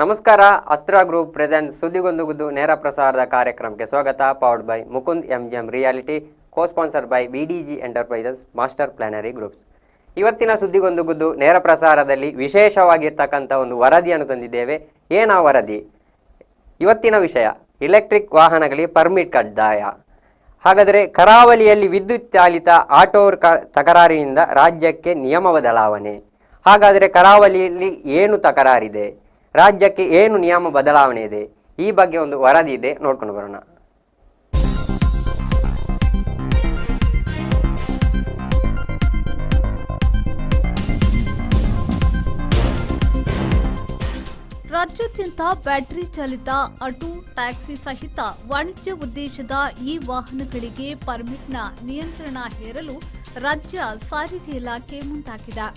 ನಮಸ್ಕಾರ. ಅಸ್ತ್ರ group present ಸುದ್ದಿಗೊಂದು ಗುದ್ದು ನೇರ ಪ್ರಸಾರದ ಕಾರ್ಯಕ್ರಮಕ್ಕೆ ಸ್ವಾಗತ. Powered by Mukund MGM reality, co sponsor by BDG enterprises, master planery groups. ಇವತ್ತಿನ ಸುದ್ದಿಗೊಂದು ಗುದ್ದು ನೇರ ಪ್ರಸಾರದಲ್ಲಿ ವಿಶೇಷವಾಗಿರ್ತಕ್ಕಂಥ ಒಂದು ವರದಿಯನ್ನು ತಂದಿದ್ದೇವೆ. ಏನಾ ವರದಿ? ಇವತ್ತಿನ ವಿಷಯ ಇಲೆಕ್ಟ್ರಿಕ್ ವಾಹನಗಳಿಗೆ ಪರ್ಮಿಟ್ ಕಡ್ಡಾಯ. ಹಾಗಾದರೆ ಕರಾವಳಿಯಲ್ಲಿ ವಿದ್ಯುತ್ ಚಾಲಿತ ಆಟೋ ತಕರಾರಿನಿಂದ ರಾಜ್ಯಕ್ಕೆ ನಿಯಮ ಬದಲಾವಣೆ. ಹಾಗಾದರೆ ಕರಾವಳಿಯಲ್ಲಿ ಏನು ತಕರಾರಿದೆ, ರಾಜ್ಯಕ್ಕೆ ಏನು ನಿಯಮ ಬದಲಾವಣೆ ಇದೆ, ಈ ಬಗ್ಗೆ ಒಂದು ವರದಿ ಇದೆ, ನೋಡ್ಕೊಂಡು ಬರೋಣ. ರಾಜ್ಯಾದ್ಯಂತ ಬ್ಯಾಟರಿ ಚಾಲಿತ ಆಟೋ, ಟ್ಯಾಕ್ಸಿ ಸಹಿತ ವಾಣಿಜ್ಯ ಉದ್ದೇಶದ ಈ ವಾಹನಗಳಿಗೆ ಪರ್ಮಿಟ್ನ ನಿಯಂತ್ರಣ ಹೇರಲು ರಾಜ್ಯ ಸಾರಿಗೆ ಇಲಾಖೆ ಮುಂದಾಗಿದೆ.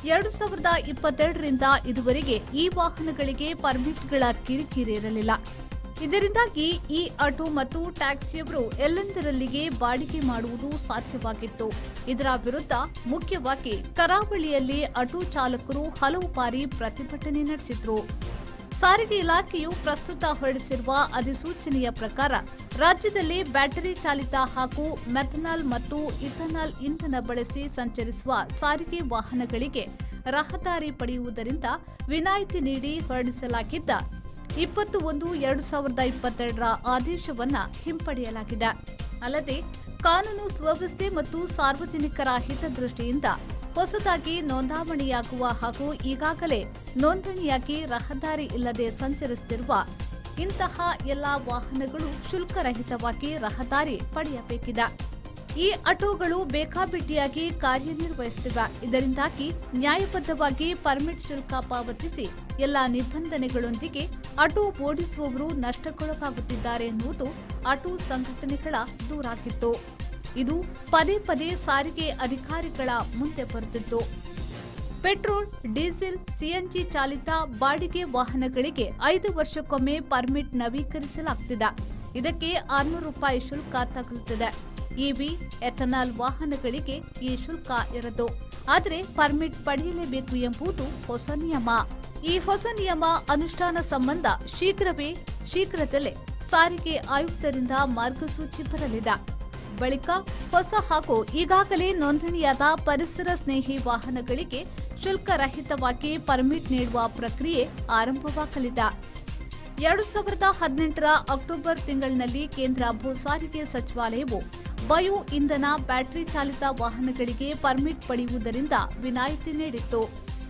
2022ರಿಂದ ಇದುವರೆಗೆ ಈ ವಾಹನಗಳಿಗೆ ಪರ್ಮಿಟ್ಗಳ ಕಿರಿಕಿರಿ ಇರಲಿಲ್ಲ. ಇದರಿಂದಾಗಿ ಈ ಆಟೋ ಮತ್ತು ಟ್ಯಾಕ್ಸಿಯವರು ಎಲ್ಲೆಂದರಲ್ಲಿಗೆ ಬಾಡಿಗೆ ಮಾಡುವುದು ಸಾಧ್ಯವಾಗಿತ್ತು. ಇದರ ವಿರುದ್ಧ ಮುಖ್ಯವಾಗಿ ಕರಾವಳಿಯಲ್ಲಿ ಆಟೋ ಚಾಲಕರು ಹಲವು ಬಾರಿ ಪ್ರತಿಭಟನೆ ನಡೆಸಿದ್ರು. ಸಾರಿಗೆ ಇಲಾಖೆಯು ಪ್ರಸ್ತುತ ಹೊರಡಿಸಿರುವ ಅಧಿಸೂಚನೆಯ ಪ್ರಕಾರ ರಾಜ್ಯದಲ್ಲಿ ಬ್ಯಾಟರಿ ಚಾಲಿತ ಹಾಗೂ ಮೆಥನಾಲ್ ಮತ್ತು ಇಥನಾಲ್ ಇಂಧನ ಬಳಸಿ ಸಂಚರಿಸುವ ಸಾರಿಗೆ ವಾಹನಗಳಿಗೆ ರಹದಾರಿ ಪಡೆಯುವುದರಿಂದ ವಿನಾಯಿತಿ ನೀಡಿ ಹೊರಡಿಸಲಾಗಿದ್ದ 21/2022ರ ಆದೇಶವನ್ನು ಹಿಂಪಡೆಯಲಾಗಿದೆ. ಅಲ್ಲದೆ ಕಾನೂನು ಸುವ್ಯವಸ್ಥೆ ಮತ್ತು ಸಾರ್ವಜನಿಕರ ಹಿತದೃಷ್ಟಿಯಿಂದ ಹೊಸದಾಗಿ ನೋಂದಾವಣಿಯಾಗುವ ಹಾಗೂ ಈಗಾಗಲೇ ನೋಂದಣಿಯಾಗಿ ರಹದಾರಿ ಇಲ್ಲದೆ ಸಂಚರಿಸುತ್ತಿರುವ ಇಂತಹ ಎಲ್ಲ ವಾಹನಗಳು ಶುಲ್ಕರಹಿತವಾಗಿ ರಹದಾರಿ ಪಡೆಯಬೇಕಿದೆ. ಈ ಆಟೋಗಳು ಬೇಕಾಬಿಟ್ಟಿಯಾಗಿ ಕಾರ್ಯನಿರ್ವಹಿಸುತ್ತಿವೆ. ಇದರಿಂದಾಗಿ ನ್ಯಾಯಬದ್ಧವಾಗಿ ಪರ್ಮಿಟ್ ಶುಲ್ಕ ಪಾವತಿಸಿ ಎಲ್ಲ ನಿಬಂಧನೆಗಳೊಂದಿಗೆ ಆಟೋ ಓಡಿಸುವವರು ನಷ್ಟಕ್ಕೊಳಗಾಗುತ್ತಿದ್ದಾರೆ ಎನ್ನುವುದು ಆಟೋ ಸಂಘಟನೆಗಳ ದೂರಾಗಿತ್ತು. ಇದು ಪದೇ ಪದೇ ಸಾರಿಗೆ ಅಧಿಕಾರಿಗಳ ಮುಂದೆ ಬರುತ್ತಿತ್ತು. ಪೆಟ್ರೋಲ್, ಡೀಸೆಲ್, CNG ಚಾಲಿತ ಬಾಡಿಗೆ ವಾಹನಗಳಿಗೆ 5 ವರ್ಷಕ್ಕೊಮ್ಮೆ ಪರ್ಮಿಟ್ ನವೀಕರಿಸಲಾಗುತ್ತಿದೆ. ಇದಕ್ಕೆ ₹600 ಶುಲ್ಕ ತಗುಲುತ್ತದೆ. EV, ಎಥನಾಲ್ ವಾಹನಗಳಿಗೆ ಈ ಶುಲ್ಕ ಇರದು. ಆದರೆ ಪರ್ಮಿಟ್ ಪಡೆಯಲೇಬೇಕು ಎಂಬುದು ಹೊಸ ನಿಯಮ. ಈ ಹೊಸ ನಿಯಮ ಅನುಷ್ಠಾನ ಸಂಬಂಧ ಶೀಘ್ರದಲ್ಲೇ ಸಾರಿಗೆ ಆಯುಕ್ತರಿಂದ ಮಾರ್ಗಸೂಚಿ ಬರಲಿದೆ. ಬಳಿಕ ಹೊಸ ಹಾಗೂ ಈಗಾಗಲೇ ನೋಂದಣಿಯಾದ ಪರಿಸರ ಸ್ನೇಹಿ ವಾಹನಗಳಿಗೆ ಶುಲ್ಕ ರಹಿತವಾಗಿ ಪರ್ಮಿಟ್ ನೀಡುವ ಪ್ರಕ್ರಿಯೆ ಆರಂಭವಾಗಲಿದೆ. 2018ರ ಅಕ್ಟೋಬರ್ ತಿಂಗಳಿನಲ್ಲಿ ಕೇಂದ್ರ ಭೂ ಸಾರಿಗೆ ಸಚಿವಾಲಯವು ಬಯೋ ಇಂಧನ ಬ್ಯಾಟರಿ ಚಾಲಿತ ವಾಹನಗಳಿಗೆ ಪರ್ಮಿಟ್ ಪಡೆಯುವುದರಿಂದ ವಿನಾಯಿತಿ ನೀಡಿತ್ತು.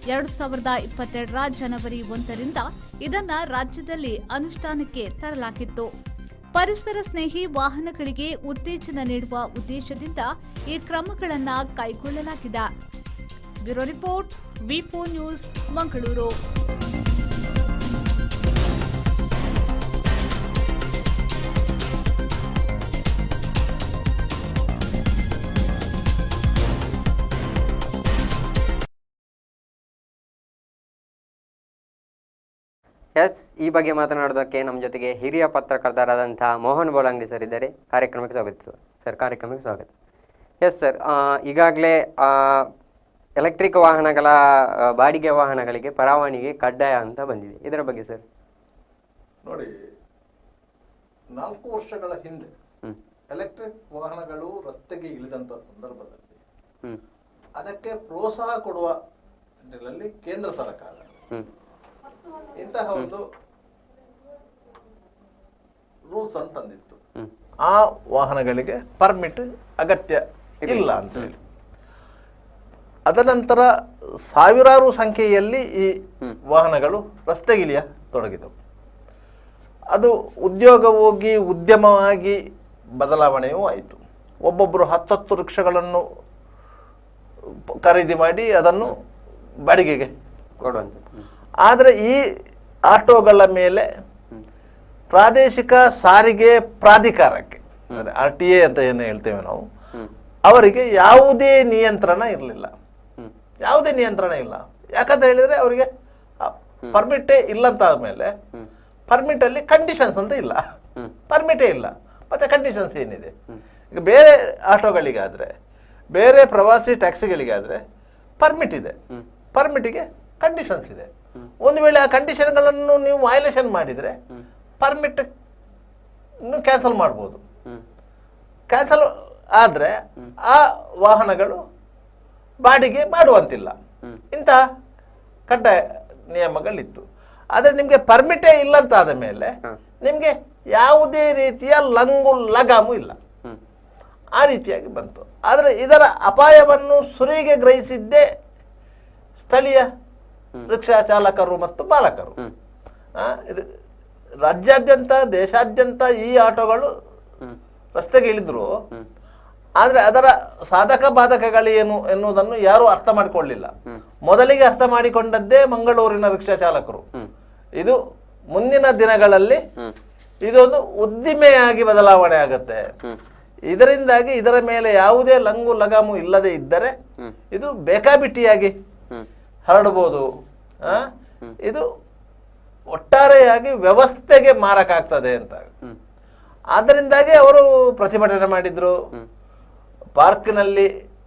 2022ರ ಜನವರಿ 1ರಿಂದ ಇದನ್ನು ರಾಜ್ಯದಲ್ಲಿ ಅನುಷ್ಠಾನಕ್ಕೆ ತರಲಾಗಿತ್ತು. ಪರಿಸರ ಸ್ನೇಹಿ ವಾಹನಗಳಿಗೆ ಉತ್ತೇಜನ ನೀಡುವ ಉದ್ದೇಶದಿಂದ ಈ ಕ್ರಮಗಳನ್ನು ಕೈಗೊಳ್ಳಲಾಗಿದೆ. Bureau report, V4 news, Mangaluru. ಈ ಬಗ್ಗೆ ಮಾತನಾಡೋದಕ್ಕೆ ನಮ್ಮ ಜೊತೆಗೆ ಹಿರಿಯ ಪತ್ರಕರ್ತರಾದಂತಹ ಮೋಹನ್ ಬೋಳಂಗಡಿ ಸರ್ ಇದ್ದಾರೆ. ಕಾರ್ಯಕ್ರಮಕ್ಕೆ ಸ್ವಾಗತ ಸರ್. ಕಾರ್ಯಕ್ರಮಕ್ಕೆ ಸ್ವಾಗತ. ಸರ್, ಈಗಾಗಲೇ ಎಲೆಕ್ಟ್ರಿಕ್ ವಾಹನಗಳ ಬಾಡಿಗೆ ವಾಹನಗಳಿಗೆ ಪರವಾನಗಿ ಕಡ್ಡಾಯ ಅಂತ ಬಂದಿದೆ. ಇದರ ಬಗ್ಗೆ ಸರ್ ನೋಡಿ, 4 ವರ್ಷಗಳ ಹಿಂದೆ ಎಲೆಕ್ಟ್ರಿಕ್ ವಾಹನಗಳು ರಸ್ತೆಗೆ ಇಳಿದಂತ ಸಂದರ್ಭದಲ್ಲಿ ಅದಕ್ಕೆ ಪ್ರೋತ್ಸಾಹ ಕೊಡುವ ನಿಟ್ಟಿನಲ್ಲಿ ಕೇಂದ್ರ ಸರ್ಕಾರ ಇಂತಹ ಒಂದು ರೂಲ್ಸ್ ಅನ್ನು ತಂದಿತ್ತು. ಆ ವಾಹನಗಳಿಗೆ ಪರ್ಮಿಟ್ ಅಗತ್ಯ ಇಲ್ಲ ಅಂತ ಹೇಳಿ. ಅದನಂತರ ಸಾವಿರಾರು ಸಂಖ್ಯೆಯಲ್ಲಿ ಈ ವಾಹನಗಳು ರಸ್ತೆಗಿಳಿಯ ತೊಡಗಿದವು. ಅದು ಉದ್ಯೋಗವಾಗಿ ಉದ್ಯಮವಾಗಿ ಬದಲಾವಣೆಯೂ ಆಯಿತು. ಒಬ್ಬೊಬ್ಬರು 10 ರಿಕ್ಷಾಗಳನ್ನು ಖರೀದಿ ಮಾಡಿ ಅದನ್ನು ಬಾಡಿಗೆಗೆ ಕೊಡುವಂಥದ್ದು. ಆದರೆ ಈ ಆಟೋಗಳ ಮೇಲೆ ಪ್ರಾದೇಶಿಕ ಸಾರಿಗೆ ಪ್ರಾಧಿಕಾರಕ್ಕೆ, RTA ಅಂತ ಏನು ಹೇಳ್ತೇವೆ ನಾವು, ಅವರಿಗೆ ಯಾವುದೇ ನಿಯಂತ್ರಣ ಇರಲಿಲ್ಲ. ಯಾವುದೇ ನಿಯಂತ್ರಣ ಇಲ್ಲ. ಯಾಕಂತ ಹೇಳಿದರೆ ಅವರಿಗೆ ಪರ್ಮಿಟೇ ಇಲ್ಲ ಅಂತ ಆದಮೇಲೆ ಪರ್ಮಿಟಲ್ಲಿ ಕಂಡೀಷನ್ಸ್ ಅಂತ ಇಲ್ಲ, ಪರ್ಮಿಟೇ ಇಲ್ಲ. ಮತ್ತು ಕಂಡೀಷನ್ಸ್ ಏನಿದೆ? ಈಗ ಬೇರೆ ಆಟೋಗಳಿಗಾದರೆ, ಬೇರೆ ಪ್ರವಾಸಿ ಟ್ಯಾಕ್ಸಿಗಳಿಗಾದರೆ ಪರ್ಮಿಟ್ ಇದೆ, ಪರ್ಮಿಟಿಗೆ ಕಂಡೀಷನ್ಸ್ ಇದೆ. ಒಂದು ವೇಳೆ ಆ ಕಂಡೀಷನ್ಗಳನ್ನು ನೀವು ವೈಲೇಷನ್ ಮಾಡಿದರೆ ಪರ್ಮಿಟ್ ಕ್ಯಾನ್ಸಲ್ ಮಾಡ್ಬೋದು. ಕ್ಯಾನ್ಸಲ್ ಆದರೆ ಆ ವಾಹನಗಳು ಬಾಡಿಗೆ ಮಾಡುವಂತಿಲ್ಲ. ಇಂತಹ ಕಡ್ಡಾಯ ನಿಯಮಗಳಿತ್ತು. ಆದರೆ ನಿಮಗೆ ಪರ್ಮಿಟೇ ಇಲ್ಲ ಅಂತ ಆದ ಮೇಲೆ ನಿಮಗೆ ಯಾವುದೇ ರೀತಿಯ ಲಗಾಮು ಇಲ್ಲ, ಆ ರೀತಿಯಾಗಿ ಬಂತು. ಆದರೆ ಇದರ ಅಪಾಯವನ್ನು ಸುರಿಗೆ ಗ್ರಹಿಸಿದ್ದೇ ಸ್ಥಳೀಯ ರಿಕ್ಷಾ ಚಾಲಕರು ಮತ್ತು ಬಾಲಕರು. ಇದು ರಾಜ್ಯಾದ್ಯಂತ ದೇಶಾದ್ಯಂತ ಈ ಆಟೋಗಳು ರಸ್ತೆಗೆ ಇಳಿದ್ರು. ಆದರೆ ಅದರ ಸಾಧಕ ಬಾಧಕಗಳೇನು ಎನ್ನುವುದನ್ನು ಯಾರೂ ಅರ್ಥ ಮಾಡಿಕೊಳ್ಳಿಲ್ಲ. ಮೊದಲಿಗೆ ಅರ್ಥ ಮಾಡಿಕೊಂಡದ್ದೇ ಮಂಗಳೂರಿನ ರಿಕ್ಷಾ ಚಾಲಕರು. ಇದು ಮುಂದಿನ ದಿನಗಳಲ್ಲಿ ಇದೊಂದು ಉದ್ದಿಮೆಯಾಗಿ ಬದಲಾವಣೆ ಆಗುತ್ತೆ. ಇದರಿಂದಾಗಿ ಇದರ ಮೇಲೆ ಯಾವುದೇ ಲಗಾಮು ಇಲ್ಲದೆ ಇದ್ದರೆ ಇದು ಬೇಕಾಬಿಟ್ಟಿಯಾಗಿ ಹರಡಬಹುದು. ಇದು ಒಟ್ಟಾರೆಯಾಗಿ ವ್ಯವಸ್ಥೆಗೆ ಮಾರಕ ಆಗ್ತದೆ ಅಂತ. ಆದ್ದರಿಂದಾಗಿ ಅವರು ಪ್ರತಿಭಟನೆ ಮಾಡಿದ್ರು, ಪಾರ್ಕ್ನಲ್ಲಿ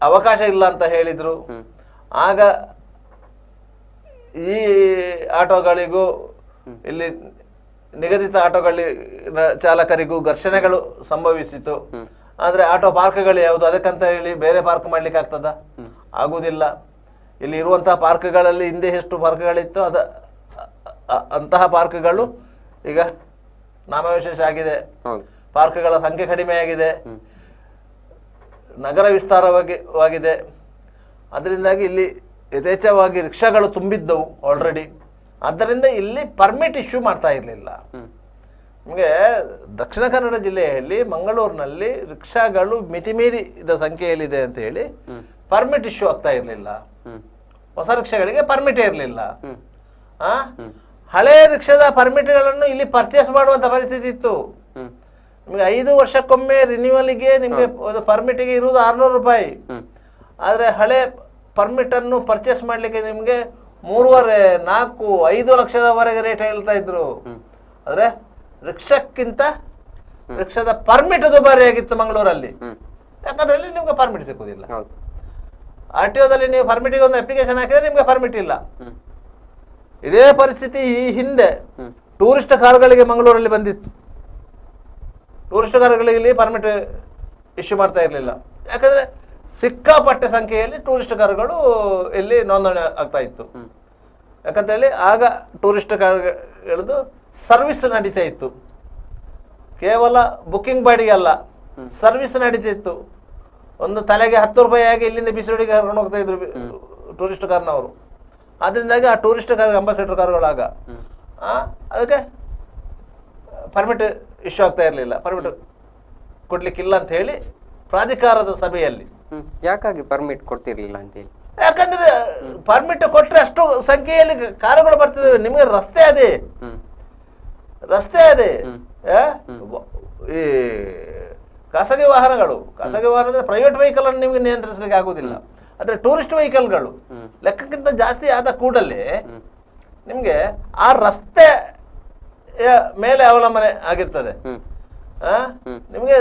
ಅವಕಾಶ ಇಲ್ಲ ಅಂತ ಹೇಳಿದ್ರು. ಆಗ ಈ ಆಟೋಗಳಿಗೂ ಇಲ್ಲಿ ನಿಗದಿತ ಆಟೋಗಳಿನ ಚಾಲಕರಿಗೂ ಘರ್ಷಣೆಗಳು ಸಂಭವಿಸಿತು. ಆದರೆ ಆಟೋ ಪಾರ್ಕ್ಗಳು ಯಾವುದು, ಅದಕ್ಕಂತ ಹೇಳಿ ಬೇರೆ ಪಾರ್ಕ್ ಮಾಡ್ಲಿಕ್ಕೆ ಆಗ್ತದ? ಆಗುವುದಿಲ್ಲ. ಇಲ್ಲಿ ಇರುವಂತಹ ಪಾರ್ಕ್ಗಳಲ್ಲಿ ಹಿಂದೆ ಎಷ್ಟು ಪಾರ್ಕ್ಗಳಿತ್ತು ಅಂತಹ ಪಾರ್ಕ್ಗಳು ಈಗ ನಾಮವಿಶೇಷ ಆಗಿದೆ. ಪಾರ್ಕ್ಗಳ ಸಂಖ್ಯೆ ಕಡಿಮೆಯಾಗಿದೆ, ನಗರ ವಿಸ್ತಾರವಾಗಿದೆ. ಅದರಿಂದಾಗಿ ಇಲ್ಲಿ ಯಥೇಚ್ಛವಾಗಿ ರಿಕ್ಷಾಗಳು ತುಂಬಿದ್ದವು ಆಲ್ರೆಡಿ. ಆದ್ದರಿಂದ ಇಲ್ಲಿ ಪರ್ಮಿಟ್ ಇಶ್ಯೂ ಮಾಡ್ತಾ ಇರಲಿಲ್ಲ. ನಿಮಗೆ ದಕ್ಷಿಣ ಕನ್ನಡ ಜಿಲ್ಲೆಯಲ್ಲಿ ಮಂಗಳೂರಿನಲ್ಲಿ ರಿಕ್ಷಾಗಳು ಮಿತಿಮೀರಿದ ಸಂಖ್ಯೆಯಲ್ಲಿದೆ ಅಂತ ಹೇಳಿ ಪರ್ಮಿಟ್ ಇಶ್ಯೂ ಆಗ್ತಾ ಇರಲಿಲ್ಲ. ಹೊಸ ರಿಕ್ಷಾಗಳಿಗೆ ಪರ್ಮಿಟೇ ಇರಲಿಲ್ಲ. ಹಳೆ ರಿಕ್ಷಾದ ಪರ್ಮಿಟ್ಗಳನ್ನು ಇಲ್ಲಿ ಪರ್ಚೇಸ್ ಮಾಡುವಂತ ಪರಿಸ್ಥಿತಿ ಇತ್ತು. ನಿಮಗೆ 5 ವರ್ಷಕ್ಕೊಮ್ಮೆ ರಿನ್ಯೂವಲ್ಗೆ ನಿಮಗೆ ಪರ್ಮಿಟ್ಗೆ ಇರುವುದು 600 ರೂಪಾಯಿ. ಆದರೆ ಹಳೆ ಪರ್ಮಿಟ್ ಅನ್ನು ಪರ್ಚೇಸ್ ಮಾಡಲಿಕ್ಕೆ ನಿಮಗೆ 3.5, 4, 5 ಲಕ್ಷದವರೆಗೆ ರೇಟ್ ಹೇಳ್ತಾ ಇದ್ರು. ಆದರೆ ರಿಕ್ಷಕ್ಕಿಂತ ರಿಕ್ಷಾದ ಪರ್ಮಿಟ್ ದುಬಾರಿಯಾಗಿತ್ತು ಮಂಗಳೂರಲ್ಲಿ. ಯಾಕಂದ್ರೆ ಇಲ್ಲಿ ನಿಮ್ಗೆ ಪರ್ಮಿಟ್ ಸಿಕ್ಕುದಿಲ್ಲ. RTO ದಲ್ಲಿ ನೀವು ಪರ್ಮಿಟ್ಗೆ ಒಂದು ಅಪ್ಲಿಕೇಶನ್ ಹಾಕಿದ್ರೆ ನಿಮ್ಗೆ ಪರ್ಮಿಟ್ ಇಲ್ಲ. ಇದೇ ಪರಿಸ್ಥಿತಿ ಈ ಹಿಂದೆ ಟೂರಿಸ್ಟ್ ಕಾರುಗಳಿಗೆ ಮಂಗಳೂರಲ್ಲಿ ಬಂದಿತ್ತು. ಟೂರಿಸ್ಟ್ ಕಾರುಗಳಿಗೆ ಇಲ್ಲಿ ಪರ್ಮಿಟ್ ಇಶ್ಯೂ ಮಾಡ್ತಾ ಇರಲಿಲ್ಲ. ಯಾಕಂದ್ರೆ ಸಿಕ್ಕಾಪಟ್ಟೆ ಸಂಖ್ಯೆಯಲ್ಲಿ ಟೂರಿಸ್ಟ್ ಕಾರುಗಳು ಇಲ್ಲಿ ನೋಂದಣಿ ಆಗ್ತಾ ಇತ್ತು. ಯಾಕಂತೇಳಿ ಆಗ ಟೂರಿಸ್ಟ್ ಕಾರುಗಳದ್ದು ಸರ್ವಿಸ್ ನಡೀತಾ ಇತ್ತು. ಕೇವಲ ಬುಕ್ಕಿಂಗ್ ಬಾಡಿಗೆ ಅಲ್ಲ, ಸರ್ವಿಸ್ ನಡೀತಾ ಇತ್ತು. ಒಂದು ತಲೆಗೆ 10 ರೂಪಾಯಿ ಆಗಿ ಇಲ್ಲಿಂದ ಬಿಸಿಲುಡಿಗೆ ಕರ್ಕೊಂಡು ಹೋಗ್ತಾ ಇದ್ರು ಟೂರಿಸ್ಟ್ ಕಾರ್ನವರು. ಅದರಿಂದಾಗಿ ಆ ಟೂರಿಸ್ಟ್ ಕಾರ್ ಅಂಬಾಸಿಡರ್ ಕಾರುಗಳಾಗ ಅದಕ್ಕೆ ಪರ್ಮಿಟ್ ಇಶ್ಯೂ ಆಗ್ತಾ ಇರಲಿಲ್ಲ. ಪರ್ಮಿಟ್ ಕೊಡ್ಲಿಕ್ಕಿಲ್ಲ ಅಂತ ಹೇಳಿ ಪ್ರಾಧಿಕಾರದ ಸಭೆಯಲ್ಲಿ ಯಾಕಾಗಿ ಪರ್ಮಿಟ್ ಕೊಡ್ತಿರ್ಲಿಲ್ಲ ಅಂತ ಹೇಳಿ. ಯಾಕಂದ್ರೆ ಪರ್ಮಿಟ್ ಕೊಟ್ರೆ ಅಷ್ಟು ಸಂಖ್ಯೆಯಲ್ಲಿ ಕಾರುಗಳು ಬರ್ತಿದ್ದಾವೆ. ನಿಮಗೆ ರಸ್ತೆ ಅದೇ ಈ ಖಾಸಗಿ ವಾಹನಗಳು, ಖಾಸಗಿ ವಾಹನ ಪ್ರೈವೇಟ್ ವೆಹಿಕಲ್ ಅನ್ನು ನಿಮಗೆ ನಿಯಂತ್ರಿಸಲಿಕ್ಕೆ ಆಗುದಿಲ್ಲ. ಆದರೆ ಟೂರಿಸ್ಟ್ ವೆಹಿಕಲ್ಗಳು ಲೆಕ್ಕಕ್ಕಿಂತ ಜಾಸ್ತಿ ಆದ ಕೂಡಲೇ ನಿಮಗೆ ಆ ರಸ್ತೆ ಮೇಲೆ ಅವಲಂಬನೆ ಆಗಿರ್ತದೆ. ನಿಮಗೆ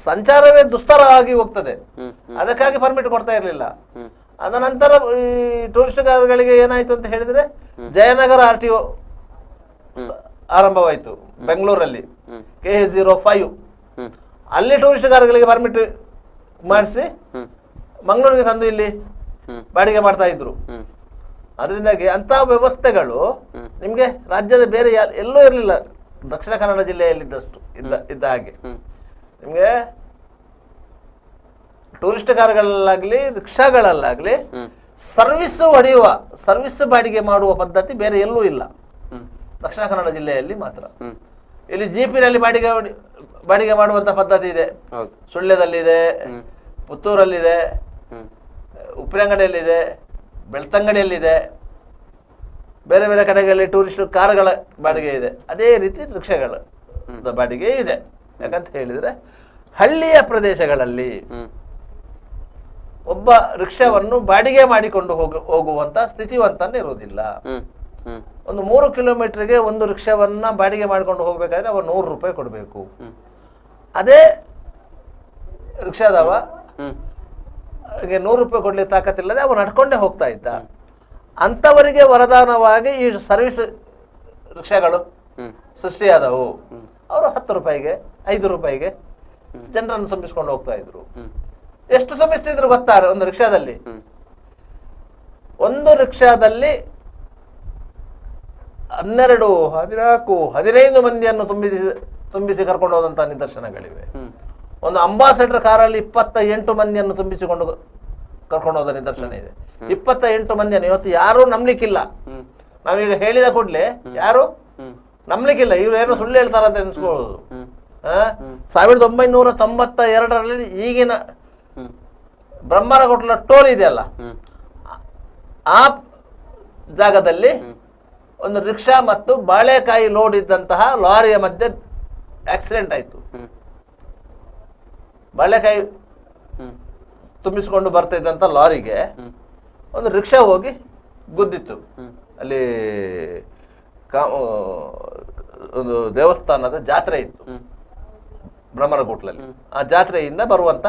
ಸಂಚಾರವೇ ದುಸ್ತರವಾಗಿ ಹೋಗ್ತದೆ. ಅದಕ್ಕಾಗಿ ಪರ್ಮಿಟ್ ಕೊಡ್ತಾ ಇರಲಿಲ್ಲ. ಅದ ನಂತರ ಈ ಟೂರಿಸ್ಟ್ ಕಾರುಗಳಿಗೆ ಏನಾಯ್ತು ಅಂತ ಹೇಳಿದ್ರೆ ಜಯನಗರ RTO ಆರಂಭವಾಯಿತು ಬೆಂಗಳೂರಲ್ಲಿ, KH05. ಅಲ್ಲಿ ಟೂರಿಸ್ಟ್ ಕಾರುಗಳಿಗೆ ಪರ್ಮಿಟ್ ಮಾಡಿಸಿ ಮಂಗಳೂರಿಗೆ ತಂದು ಇಲ್ಲಿ ಬಾಡಿಗೆ ಮಾಡ್ತಾ ಇದ್ರು. ಅದರಿಂದಾಗಿ ಅಂತ ವ್ಯವಸ್ಥೆಗಳು ನಿಮಗೆ ರಾಜ್ಯದ ಬೇರೆ ಎಲ್ಲೂ ಇರಲಿಲ್ಲ. ದಕ್ಷಿಣ ಕನ್ನಡ ಜಿಲ್ಲೆಯಲ್ಲಿದ್ದಷ್ಟು ಇದ್ದ ಹಾಗೆ ನಿಮಗೆ ಟೂರಿಸ್ಟ್ ಕಾರುಗಳಲ್ಲಾಗ್ಲಿ ರಿಕ್ಷಾಗಳಲ್ಲಾಗ್ಲಿ ಸರ್ವಿಸ್ ಬಾಡಿಗೆ ಮಾಡುವ ಪದ್ಧತಿ ಬೇರೆ ಎಲ್ಲೂ ಇಲ್ಲ. ದಕ್ಷಿಣ ಕನ್ನಡ ಜಿಲ್ಲೆಯಲ್ಲಿ ಮಾತ್ರ. ಇಲ್ಲಿ ಜೀಪಿನಲ್ಲಿ ಬಾಡಿಗೆ ಮಾಡುವಂತ ಪದ್ಧತಿ ಇದೆ. ಸುಳ್ಯದಲ್ಲಿದೆ, ಪುತ್ತೂರಲ್ಲಿದೆ, ಉಪ್ಪಿನಂಗಡಿಯಲ್ಲಿದೆ, ಬೆಳ್ತಂಗಡಿಯಲ್ಲಿದೆ, ಬೇರೆ ಬೇರೆ ಕಡೆಗಳಲ್ಲಿ ಟೂರಿಸ್ಟ್ ಕಾರುಗಳ ಬಾಡಿಗೆ ಇದೆ. ಅದೇ ರೀತಿ ರಿಕ್ಷಾಗಳ ಬಾಡಿಗೆ ಇದೆ. ಯಾಕಂತ ಹೇಳಿದ್ರೆ ಹಳ್ಳಿಯ ಪ್ರದೇಶಗಳಲ್ಲಿ ಒಬ್ಬ ರಿಕ್ಷಾವನ್ನು ಬಾಡಿಗೆ ಮಾಡಿಕೊಂಡು ಹೋಗುವಂತ ಸ್ಥಿತಿವಂತನ ಇರುವುದಿಲ್ಲ. ಒಂದು 3 ಕಿಲೋಮೀಟರ್ಗೆ ಒಂದು ರಿಕ್ಷಾವನ್ನ ಬಾಡಿಗೆ ಮಾಡಿಕೊಂಡು ಹೋಗ್ಬೇಕಾದ್ರೆ ಅವ 100 ರೂಪಾಯಿ ಕೊಡಬೇಕು. ಅದೇ ರಿಕ್ಷಾದವ 100 ರೂಪಾಯಿ ಕೊಡ್ಲಿಕ್ಕೆ ತಾಕತ್ತಿಲ್ಲದೆ ಅವ ನಡ್ಕೊಂಡೇ ಹೋಗ್ತಾ ಇದ್ದ. ಅಂಥವರಿಗೆ ವರದಾನವಾಗಿ ಈ ಸರ್ವಿಸ್ ರಿಕ್ಷಾಗಳು ಸೃಷ್ಟಿಯಾದವು. ಅವರು 10 ರೂಪಾಯಿಗೆ 5 ರೂಪಾಯಿಗೆ ಜನರನ್ನು ತುಂಬಿಸ್ಕೊಂಡು ಹೋಗ್ತಾ ಇದ್ರು. ಎಷ್ಟು ತುಂಬಿಸ್ತಿದ್ರು ಗೊತ್ತಾರೆ? ಒಂದು ರಿಕ್ಷಾದಲ್ಲಿ, ಒಂದು ರಿಕ್ಷಾದಲ್ಲಿ 12, 14, 15 ಮಂದಿಯನ್ನು ತುಂಬಿಸಿ ಕರ್ಕೊಂಡು ಹೋದಂತ ನಿದರ್ಶನಗಳಿವೆ. ಒಂದು ಅಂಬಾಸಡರ್ ಕಾರಲ್ಲಿ 28 ಮಂದಿಯನ್ನು ತುಂಬಿಸಿಕೊಂಡು ಕರ್ಕೊಂಡು ಹೋದ ನಿದರ್ಶನ ಇದೆ. 28 ಮಂದಿಯನ್ನು ಇವತ್ತು ಯಾರೂ ನಂಬಲಿಕ್ಕಿಲ್ಲ. ನಾವೀಗ ಹೇಳಿದ ಕೂಡಲೇ ಯಾರು ನಂಬಲಿಕ್ಕಿಲ್ಲ, ಇವ್ರು ಏನೋ ಸುಳ್ಳು ಹೇಳ್ತಾರಂತ ಅನ್ಸ್ಕೊಳ್ಳೋದು. 1992ರಲ್ಲಿ ಈಗಿನ ಬ್ರಹ್ಮರಕೋಟ್ಲ ಟೋಲ್ ಇದೆಯಲ್ಲ, ಆ ಜಾಗದಲ್ಲಿ ಒಂದು ರಿಕ್ಷಾ ಮತ್ತು ಬಾಳೆಕಾಯಿ ಲೋಡ್ ಇದ್ದಂತಹ ಲಾರಿಯ ಮಧ್ಯೆ ಆಕ್ಸಿಡೆಂಟ್ ಆಯಿತು. ಬಾಳೆಕಾಯಿ ತುಂಬಿಸಿಕೊಂಡು ಬರ್ತಾ ಇದ್ದಂಥ ಲಾರಿಗೆ ಒಂದು ರಿಕ್ಷಾ ಹೋಗಿ ಗುದ್ದಿತ್ತು. ಅಲ್ಲಿ ಒಂದು ದೇವಸ್ಥಾನದ ಜಾತ್ರೆ ಇತ್ತು ಬ್ರಹ್ಮರಕೋಟ್ಲಲ್ಲಿ. ಆ ಜಾತ್ರೆಯಿಂದ ಬರುವಂತ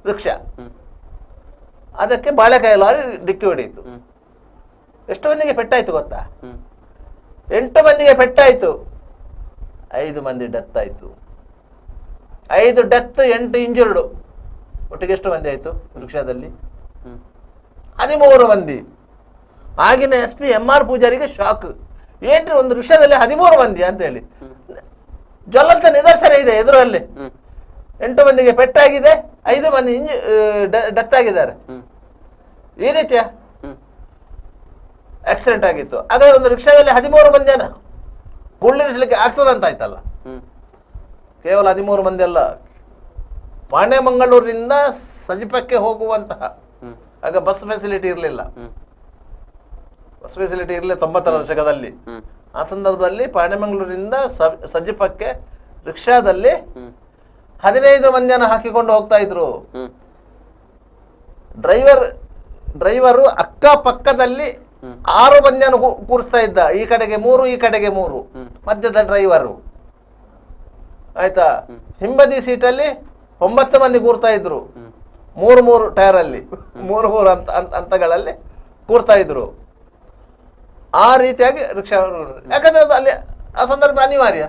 ರಿಕ್ಷಾ, ಅದಕ್ಕೆ ಬಾಳೆಕಾಯಿ ಲಾರಿ ಡಿಕ್ಕಿ ಹೊಡೆಯಿತು. ಎಷ್ಟು ಮಂದಿಗೆ ಪೆಟ್ಟಾಯ್ತು ಗೊತ್ತಾ? 8 ಮಂದಿಗೆ ಪೆಟ್ಟಾಯ್ತು, 5 ಮಂದಿ ಡೆತ್ ಆಯ್ತು. 5 ಡೆತ್, 8 ಇಂಜುರ್ಡ್. ಒಟ್ಟಿಗೆ ಎಷ್ಟು ಮಂದಿ ಆಯ್ತು ರಿಕ್ಷಾದಲ್ಲಿ? 13 ಮಂದಿ. ಆಗಿನ SP MR ಪೂಜಾರಿಗೆ ಶಾಕ್. ಏನ್ರಿ ಒಂದು ರಿಕ್ಷಾದಲ್ಲಿ 13 ಮಂದಿ ಅಂತ ಹೇಳಿ. ಜ್ವಲಂತ ನಿದರ್ಶನ ಇದೆ ಎದುರಲ್ಲಿ. 8 ಮಂದಿಗೆ ಪೆಟ್ಟಾಗಿದೆ, 5 ಮಂದಿ ಡೆತ್ ಆಗಿದ್ದಾರೆ. ಈ ರೀತಿಯ ಆಕ್ಸಿಡೆಂಟ್ ಆಗಿತ್ತು. ಹಾಗಾದ್ರೆ ಒಂದು ರಿಕ್ಷಾದಲ್ಲಿ 13 ಮಂದಿಯನ್ನ ಕುಳ್ಳಿರಿಸಲಿಕ್ಕೆ ಆಗ್ತದಂತ ಆಯ್ತಲ್ಲ. ಕೇವಲ 13 ಮಂದಿ ಅಲ್ಲ, ಪಾಣೆಮಂಗಳೂರಿನಿಂದ ಸಜಿಪಕ್ಕೆ ಹೋಗುವಂತಹ, ಆಗ ಬಸ್ ಫೆಸಿಲಿಟಿ ಇರಲಿಲ್ಲ. ಬಸ್ ಫೆಸಿಲಿಟಿ ಇರಲಿಲ್ಲ 90ರ ದಶಕದಲ್ಲಿ. ಆ ಸಂದರ್ಭದಲ್ಲಿ ಪಾಣೆಮಂಗಳೂರಿನಿಂದ ಸಜಿಪಕ್ಕೆ ರಿಕ್ಷಾದಲ್ಲಿ 15 ಮಂದಿಯನ್ನು ಹಾಕಿಕೊಂಡು ಹೋಗ್ತಾ ಇದ್ರು. ಡ್ರೈವರು ಅಕ್ಕಪಕ್ಕದಲ್ಲಿ 6 ಮಂದಿಯನ್ನು ಕೂರಿಸ್ತಾ ಇದ್ದ. ಈ ಕಡೆಗೆ 3, ಈ ಕಡೆಗೆ 3, ಮಧ್ಯದ ಡ್ರೈವರು. ಆಯ್ತಾ? ಹಿಂಬದಿ ಸೀಟಲ್ಲಿ 9 ಮಂದಿ ಕೂರ್ತಾ ಇದ್ರು. 3 ಟೈರ್ ಅಲ್ಲಿ 3 ಹಂತಗಳಲ್ಲಿ ಕೂರ್ತಾ ಇದ್ರು. ಆ ರೀತಿಯಾಗಿ ರಿಕ್ಷಾ, ಯಾಕಂದ್ರೆ ಅದು ಅಲ್ಲಿ ಆ ಸಂದರ್ಭ ಅನಿವಾರ್ಯ.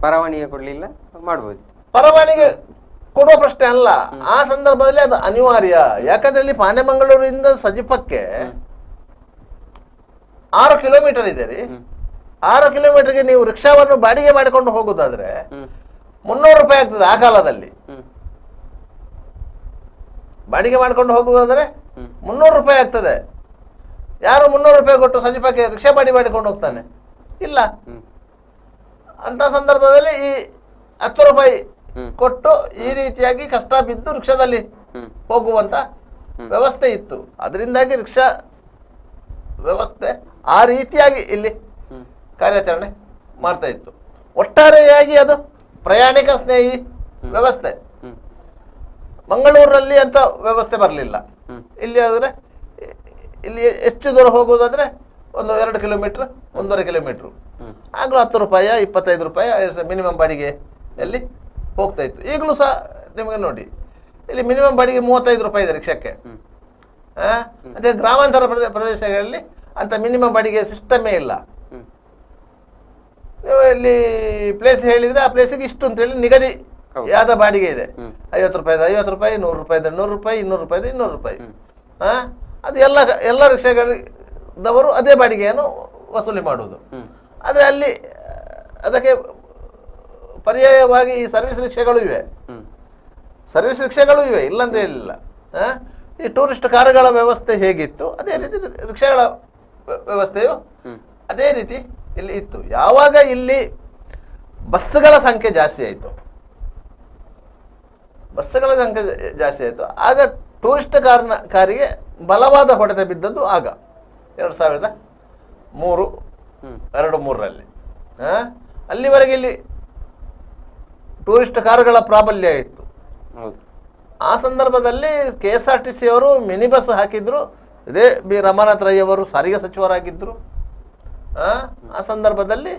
ಪರವಾನಿಗೆ ಕೊಡ್ಲಿಲ್ಲ, ಮಾಡ್ಬೋದು. ಪರವಾನಿಗೆ ಕೊಡುವ ಪ್ರಶ್ನೆ ಅಲ್ಲ, ಆ ಸಂದರ್ಭದಲ್ಲಿ ಅದು ಅನಿವಾರ್ಯ. ಯಾಕಂದ್ರೆ ಇಲ್ಲಿ ಪಾಣೆಮಂಗಳೂರಿಂದ ಸಜಿಪಕ್ಕೆ 6 ಕಿಲೋಮೀಟರ್ ಇದೆ ರೀ. 6 ಕಿಲೋಮೀಟರ್ಗೆ ನೀವು ರಿಕ್ಷಾವನ್ನು ಬಾಡಿಗೆ ಮಾಡಿಕೊಂಡು ಹೋಗುದಾದ್ರೆ 300 ರೂಪಾಯಿ ಆಗ್ತದೆ. ಆ ಕಾಲದಲ್ಲಿ ಬಾಡಿಗೆ ಮಾಡ್ಕೊಂಡು ಹೋಗುವುದಾದ್ರೆ 300 ರೂಪಾಯಿ ಆಗ್ತದೆ. ಯಾರು 300 ರೂಪಾಯಿ ಕೊಟ್ಟು ಸಜಿಪಕ್ಕೆ ರಿಕ್ಷಾ ಮಾಡಿಕೊಂಡು ಹೋಗ್ತಾನೆ? ಇಲ್ಲ. ಅಂತ ಸಂದರ್ಭದಲ್ಲಿ ಈ 10 ರೂಪಾಯಿ ಕೊಟ್ಟು ಈ ರೀತಿಯಾಗಿ ಕಷ್ಟ ಬಿದ್ದು ರಿಕ್ಷಾದಲ್ಲಿ ಹೋಗುವಂತ ವ್ಯವಸ್ಥೆ ಇತ್ತು. ಅದರಿಂದಾಗಿ ರಿಕ್ಷಾ ವ್ಯವಸ್ಥೆ ಆ ರೀತಿಯಾಗಿ ಇಲ್ಲಿ ಕಾರ್ಯಾಚರಣೆ ಮಾಡ್ತಾ ಇತ್ತು. ಒಟ್ಟಾರೆಯಾಗಿ ಅದು ಪ್ರಯಾಣಿಕ ಸ್ನೇಹಿ ವ್ಯವಸ್ಥೆ. ಮಂಗಳೂರಲ್ಲಿ ಅಂತ ವ್ಯವಸ್ಥೆ ಬರಲಿಲ್ಲ. ಇಲ್ಲಿ ಆದರೆ ಇಲ್ಲಿ ಹೆಚ್ಚು ದೂರ ಹೋಗೋದಾದ್ರೆ ಒಂದು 2 ಕಿಲೋಮೀಟರ್, 1.5 ಕಿಲೋಮೀಟರ್ ಆಗಲೂ 10 ರೂಪಾಯಿ 25 ರೂಪಾಯಿ ಮಿನಿಮಮ್ ಬಾಡಿಗೆಯಲ್ಲಿ ಹೋಗ್ತಾ ಇತ್ತು. ಈಗಲೂ ಸಹ ನಿಮಗೆ ನೋಡಿ, ಇಲ್ಲಿ ಮಿನಿಮಮ್ ಬಾಡಿಗೆ 35 ರೂಪಾಯಿ ಇದೆ ರಿಕ್ಷಕ್ಕೆ. ಅದೇ ಗ್ರಾಮಾಂತರ ಪ್ರದೇಶಗಳಲ್ಲಿ ಅಂತ ಮಿನಿಮಮ್ ಬಾಡಿಗೆ ಸಿಸ್ಟಮೇ ಇಲ್ಲ. ನೀವು ಇಲ್ಲಿ ಪ್ಲೇಸ್ ಹೇಳಿದ್ರೆ ಆ ಪ್ಲೇಸಿಗೆ ಇಷ್ಟು ಅಂತೇಳಿ ನಿಗದಿ ಯಾವ್ದ ಬಾಡಿಗೆ ಇದೆ. 50 ರೂಪಾಯಿದ 50 ರೂಪಾಯಿ, 100 ರೂಪಾಯಿದ 100 ರೂಪಾಯಿ, 200 ರೂಪಾಯಿದ 200 ರೂಪಾಯಿ. ಅದು ಎಲ್ಲ ರಿಕ್ಷಾಗಳದವರು ಅದೇ ಬಾಡಿಗೆಯನ್ನು ವಸೂಲಿ ಮಾಡುವುದು. ಆದರೆ ಅಲ್ಲಿ ಅದಕ್ಕೆ ಪರ್ಯಾಯವಾಗಿ ಈ ಸರ್ವಿಸ್ ರಿಕ್ಷಾಗಳು ಇವೆ. ಇಲ್ಲಂತ ಹೇಳಿಲ್ಲ. ಈ ಟೂರಿಸ್ಟ್ ಕಾರುಗಳ ವ್ಯವಸ್ಥೆ ಹೇಗಿತ್ತು ಅದೇ ರೀತಿ ರಿಕ್ಷಾಗಳ ವ್ಯವಸ್ಥೆಯು ಅದೇ ರೀತಿ ಇಲ್ಲಿ ಇತ್ತು. ಯಾವಾಗ ಇಲ್ಲಿ ಬಸ್ಸುಗಳ ಸಂಖ್ಯೆ ಜಾಸ್ತಿ ಆಯಿತು, ಆಗ ಟೂರಿಸ್ಟ್ ಕಾರಿಗೆ ಬಲವಾದ ಹೊಡೆತ ಬಿದ್ದದ್ದು ಆಗ 2003ರಲ್ಲಿ. ಅಲ್ಲಿವರೆಗೆ ಇಲ್ಲಿ ಟೂರಿಸ್ಟ್ ಕಾರುಗಳ ಪ್ರಾಬಲ್ಯ ಇತ್ತು. ಆ ಸಂದರ್ಭದಲ್ಲಿ KSRTC ಅವರು ಮಿನಿ ಬಸ್ ಹಾಕಿದ್ರು. ಇದೇ ಬಿ ರಮಾನಾಥ್ ರೈ ಅವರು ಸಾರಿಗೆ ಸಚಿವರಾಗಿದ್ದರು. ಆ ಸಂದರ್ಭದಲ್ಲಿ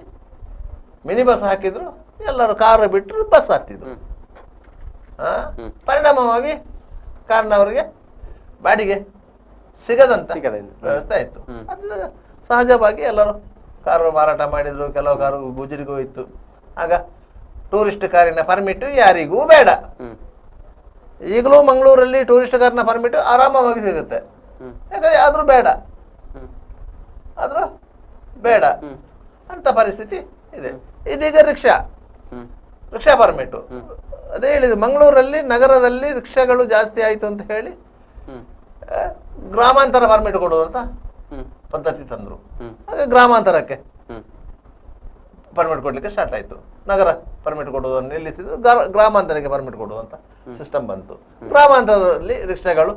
ಮಿನಿ ಬಸ್ ಹಾಕಿದ್ರು, ಎಲ್ಲರೂ ಕಾರು ಬಿಟ್ಟರು, ಬಸ್ ಹತ್ತಿದ್ರು. ಪರಿಣಾಮವಾಗಿ ಕಾರ್ನವರಿಗೆ ಬಾಡಿಗೆ ಸಿಗದಂತ ವ್ಯವಸ್ಥೆ ಆಯ್ತು. ಅದು ಸಹಜವಾಗಿ ಎಲ್ಲರೂ ಕಾರು ಮಾರಾಟ ಮಾಡಿದ್ರು, ಕೆಲವು ಕಾರು ಗುಜರಿಗೂ ಇತ್ತು. ಆಗ ಟೂರಿಸ್ಟ್ ಕಾರಿನ ಪರ್ಮಿಟ್ ಯಾರಿಗೂ ಬೇಡ. ಈಗಲೂ ಮಂಗಳೂರಲ್ಲಿ ಟೂರಿಸ್ಟ್ ಕಾರಿನ ಪರ್ಮಿಟ್ ಆರಾಮವಾಗಿ ಸಿಗುತ್ತೆ. ಯಾಕಂದ್ರೆ ಆದ್ರೂ ಬೇಡ ಅಂತ ಪರಿಸ್ಥಿತಿ ಇದೆ. ಇದೀಗ ರಿಕ್ಷಾ ಪರ್ಮಿಟ್ ಅದೇ ಹೇಳಿದ್ರು, ಮಂಗಳೂರಲ್ಲಿ ನಗರದಲ್ಲಿ ರಿಕ್ಷಾಗಳು ಜಾಸ್ತಿ ಆಯ್ತು ಅಂತ ಹೇಳಿ ಗ್ರಾಮಾಂತರ ಪರ್ಮಿಟ್ ಕೊಡುವಂತ ಪದ್ಧತಿ ತಂದ್ರು. ಹಾಗೆ ಗ್ರಾಮಾಂತರಕ್ಕೆ ಪರ್ಮಿಟ್ ಕೊಡ್ಲಿಕ್ಕೆ ಸ್ಟಾರ್ಟ್ ಆಯ್ತು. ನಗರ ಪರ್ಮಿಟ್ ಕೊಡುವುದನ್ನು ನಿಲ್ಲಿಸಿದ್ರು, ಗ್ರಾಮಾಂತರಕ್ಕೆ ಪರ್ಮಿಟ್ ಕೊಡುವಂತ ಸಿಸ್ಟಮ್ ಬಂತು. ಗ್ರಾಮಾಂತರದಲ್ಲಿ ರಿಕ್ಷಾಗಳು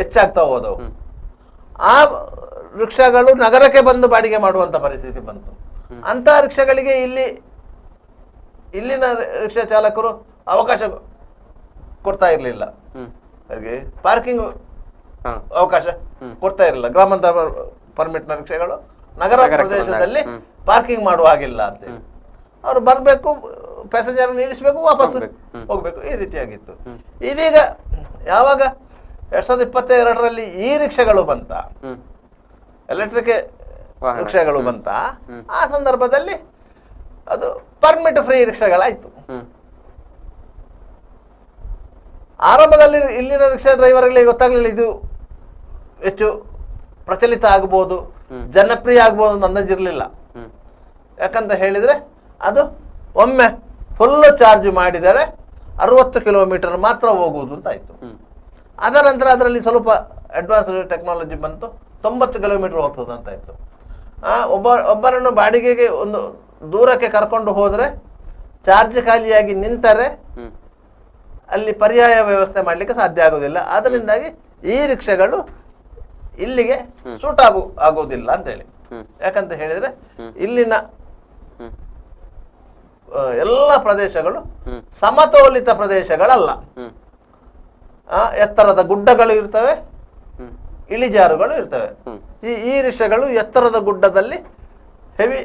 ಹೆಚ್ಚಾಗ್ತಾ ಹೋದವು. ಆ ರಿಕ್ಷಾಗಳು ನಗರಕ್ಕೆ ಬಂದು ಬಾಡಿಗೆ ಮಾಡುವಂತ ಪರಿಸ್ಥಿತಿ ಬಂತು. ಅಂತ ರಿಕ್ಷಾಗಳಿಗೆ ಇಲ್ಲಿನ ರಿಕ್ಷಾ ಚಾಲಕರು ಅವಕಾಶ ಕೊಡ್ತಾ ಇರಲಿಲ್ಲ. ಹಾಗೆ ಪಾರ್ಕಿಂಗ್ ಅವಕಾಶ ಕೊಡ್ತಾ ಇರಲಿಲ್ಲ. ಗ್ರಾಮಾಂತರ ಪರ್ಮಿಟ್ ನ ರಿಕ್ಷಾಗಳು ನಗರ ಪ್ರದೇಶದಲ್ಲಿ ಪಾರ್ಕಿಂಗ್ ಮಾಡುವ ಹಾಗಿಲ್ಲ ಅಂತೇಳಿ ಅವ್ರು ಬರ್ಬೇಕು, ಪ್ಯಾಸೆಂಜರ್ ನಿಲ್ಲಿಸ್ಬೇಕು, ವಾಪಸ್ ಹೋಗ್ಬೇಕು, ಈ ರೀತಿಯಾಗಿತ್ತು. ಇದೀಗ ಯಾವಾಗ 2022ರಲ್ಲಿ ಈ ರಿಕ್ಷಾಗಳು ಬಂತ, ಎಲೆಕ್ಟ್ರಿಕ್ ರಿಕ್ಷಾಗಳು ಬಂತ, ಆ ಸಂದರ್ಭದಲ್ಲಿ ಅದು ಪರ್ಮಿಟ್ ಫ್ರೀ ರಿಕ್ಷಾಗಳಾಯ್ತು. ಆರಂಭದಲ್ಲಿ ಇಲ್ಲಿನ ರಿಕ್ಷಾ ಡ್ರೈವರ್ಗಳಿಗೆ ಗೊತ್ತಾಗ್ಲಿಲ್ಲ ಇದು ಹೆಚ್ಚು ಪ್ರಚಲಿತ ಆಗ್ಬೋದು, ಜನಪ್ರಿಯ ಆಗ್ಬೋದು ಅಂತ ಅಂದಾಜಿರ್ಲಿಲ್ಲ. ಯಾಕಂತ ಹೇಳಿದ್ರೆ ಅದು ಒಮ್ಮೆ ಫುಲ್ ಚಾರ್ಜ್ ಮಾಡಿದರೆ 60 ಕಿಲೋಮೀಟರ್ ಮಾತ್ರ ಹೋಗುವುದು ಅಂತ ಆಯ್ತು. ಅದರ ನಂತರ ಅದರಲ್ಲಿ ಸ್ವಲ್ಪ ಅಡ್ವಾನ್ಸ್ ಟೆಕ್ನಾಲಜಿ ಬಂತು, 90 ಕಿಲೋಮೀಟರ್ ಹೋಗ್ತದೆ ಅಂತ ಆಯ್ತು. ಒಬ್ಬರನ್ನು ಬಾಡಿಗೆಗೆ ಒಂದು ದೂರಕ್ಕೆ ಕರ್ಕೊಂಡು ಹೋದ್ರೆ ಚಾರ್ಜ್ ಖಾಲಿಯಾಗಿ ನಿಂತರೆ ಅಲ್ಲಿ ಪರ್ಯಾಯ ವ್ಯವಸ್ಥೆ ಮಾಡಲಿಕ್ಕೆ ಸಾಧ್ಯ ಆಗುವುದಿಲ್ಲ. ಅದರಿಂದಾಗಿ ಈ ರಿಕ್ಷಾಗಳು ಇಲ್ಲಿಗೆ ಸೂಟ್ ಆಗುವುದಿಲ್ಲ ಅಂತೇಳಿ. ಯಾಕಂತ ಹೇಳಿದ್ರೆ ಇಲ್ಲಿನ ಎಲ್ಲ ಪ್ರದೇಶಗಳು ಸಮತೋಲಿತ ಪ್ರದೇಶಗಳಲ್ಲ. ಎತ್ತರದ ಗುಡ್ಡಗಳು ಇರ್ತವೆ, ಇಳಿಜಾರುಗಳು ಇರ್ತವೆ. ಈ ರಿಕ್ಷಾಗಳು ಎತ್ತರದ ಗುಡ್ಡದಲ್ಲಿ ಹೆವಿ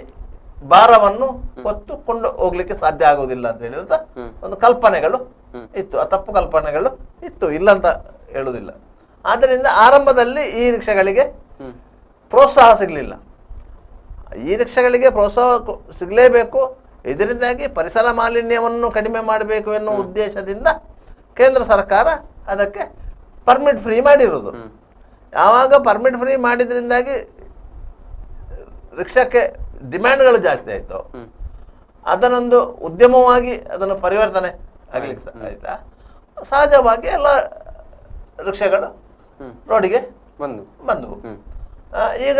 ಭಾರವನ್ನು ಹೊತ್ತುಕೊಂಡು ಹೋಗ್ಲಿಕ್ಕೆ ಸಾಧ್ಯ ಆಗುವುದಿಲ್ಲ ಅಂತ ಹೇಳುವಂತ ಒಂದು ಕಲ್ಪನೆಗಳು ಇತ್ತು. ಆ ತಪ್ಪು ಕಲ್ಪನೆಗಳು ಇತ್ತು, ಇಲ್ಲ ಅಂತ ಹೇಳುವುದಿಲ್ಲ. ಆದ್ದರಿಂದ ಆರಂಭದಲ್ಲಿ ಈ ರಿಕ್ಷಾಗಳಿಗೆ ಪ್ರೋತ್ಸಾಹ ಸಿಗಲಿಲ್ಲ. ಈ ರಿಕ್ಷಾಗಳಿಗೆ ಪ್ರೋತ್ಸಾಹ ಸಿಗಲೇಬೇಕು. ಇದರಿಂದಾಗಿ ಪರಿಸರ ಮಾಲಿನ್ಯವನ್ನು ಕಡಿಮೆ ಮಾಡಬೇಕು ಎನ್ನುವ ಉದ್ದೇಶದಿಂದ ಕೇಂದ್ರ ಸರ್ಕಾರ ಅದಕ್ಕೆ ಪರ್ಮಿಟ್ ಫ್ರೀ ಮಾಡಿರುವುದು. ಯಾವಾಗ ಪರ್ಮಿಟ್ ಫ್ರೀ ಮಾಡಿದ್ರಿಂದಾಗಿ ರಿಕ್ಷಾಕ್ಕೆ ಡಿಮ್ಯಾಂಡ್ಗಳು ಜಾಸ್ತಿ ಆಯಿತು, ಅದನ್ನೊಂದು ಉದ್ಯಮವಾಗಿ ಅದನ್ನು ಪರಿವರ್ತನೆ ಆಗ್ಲಿಕ್ಕೆ ಆಯ್ತಾ, ಸಹಜವಾಗಿ ಎಲ್ಲ ರಿಕ್ಷಾಗಳು ರೋಡಿಗೆ ಬಂದವು. ಈಗ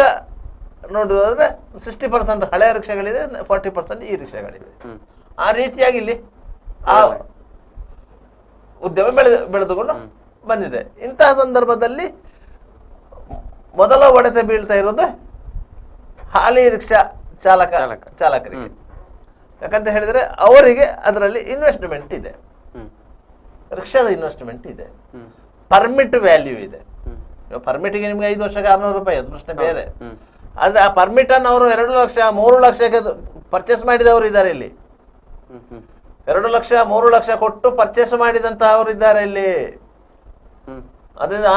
ನೋಡುವುದಾದ್ರೆ 60% ಹಳೆಯ ರಿಕ್ಷಾಗಳಿದೆ, 40% ಈ ರಿಕ್ಷಾಗಳಿದೆ. ಆ ರೀತಿಯಾಗಿ ಇಲ್ಲಿ ಆ ಉದ್ಯಮ ಬೆಳೆದುಕೊಂಡು ಬಂದಿದೆ. ಇಂತಹ ಸಂದರ್ಭದಲ್ಲಿ ಮೊದಲ ಹೊಡೆತ ಬೀಳ್ತಾ ಇರೋದು ಹಾಲಿ ರಿಕ್ಷಾ ಚಾಲಕರಿಗೆ. ಯಾಕಂತ ಹೇಳಿದ್ರೆ ಅವರಿಗೆ ಅದರಲ್ಲಿ ಇನ್ವೆಸ್ಟ್ಮೆಂಟ್ ಇದೆ, ರಿಕ್ಷಾದ ಇನ್ವೆಸ್ಟ್ಮೆಂಟ್ ಇದೆ, ಪರ್ಮಿಟ್ ವ್ಯಾಲ್ಯೂ ಇದೆ. ಪರ್ಮಿಟ್ಗೆ ನಿಮ್ಗೆ 5 ವರ್ಷಕ್ಕೆ 600 ರೂಪಾಯಿ, ಅದು ಪ್ರಶ್ನೆ ಬೇರೆ. ಆದ್ರೆ ಆ ಪರ್ಮಿಟ್ ಅನ್ನು ಅವರು 2 ಲಕ್ಷ 3 ಲಕ್ಷಕ್ಕೆ ಪರ್ಚೇಸ್ ಮಾಡಿದವರು ಇದ್ದಾರೆ ಇಲ್ಲಿ. 2 ಲಕ್ಷ 3 ಲಕ್ಷ ಕೊಟ್ಟು ಪರ್ಚೇಸ್ ಮಾಡಿದಂತಹವರು ಇದ್ದಾರೆ ಇಲ್ಲಿ. ಅದರಿಂದ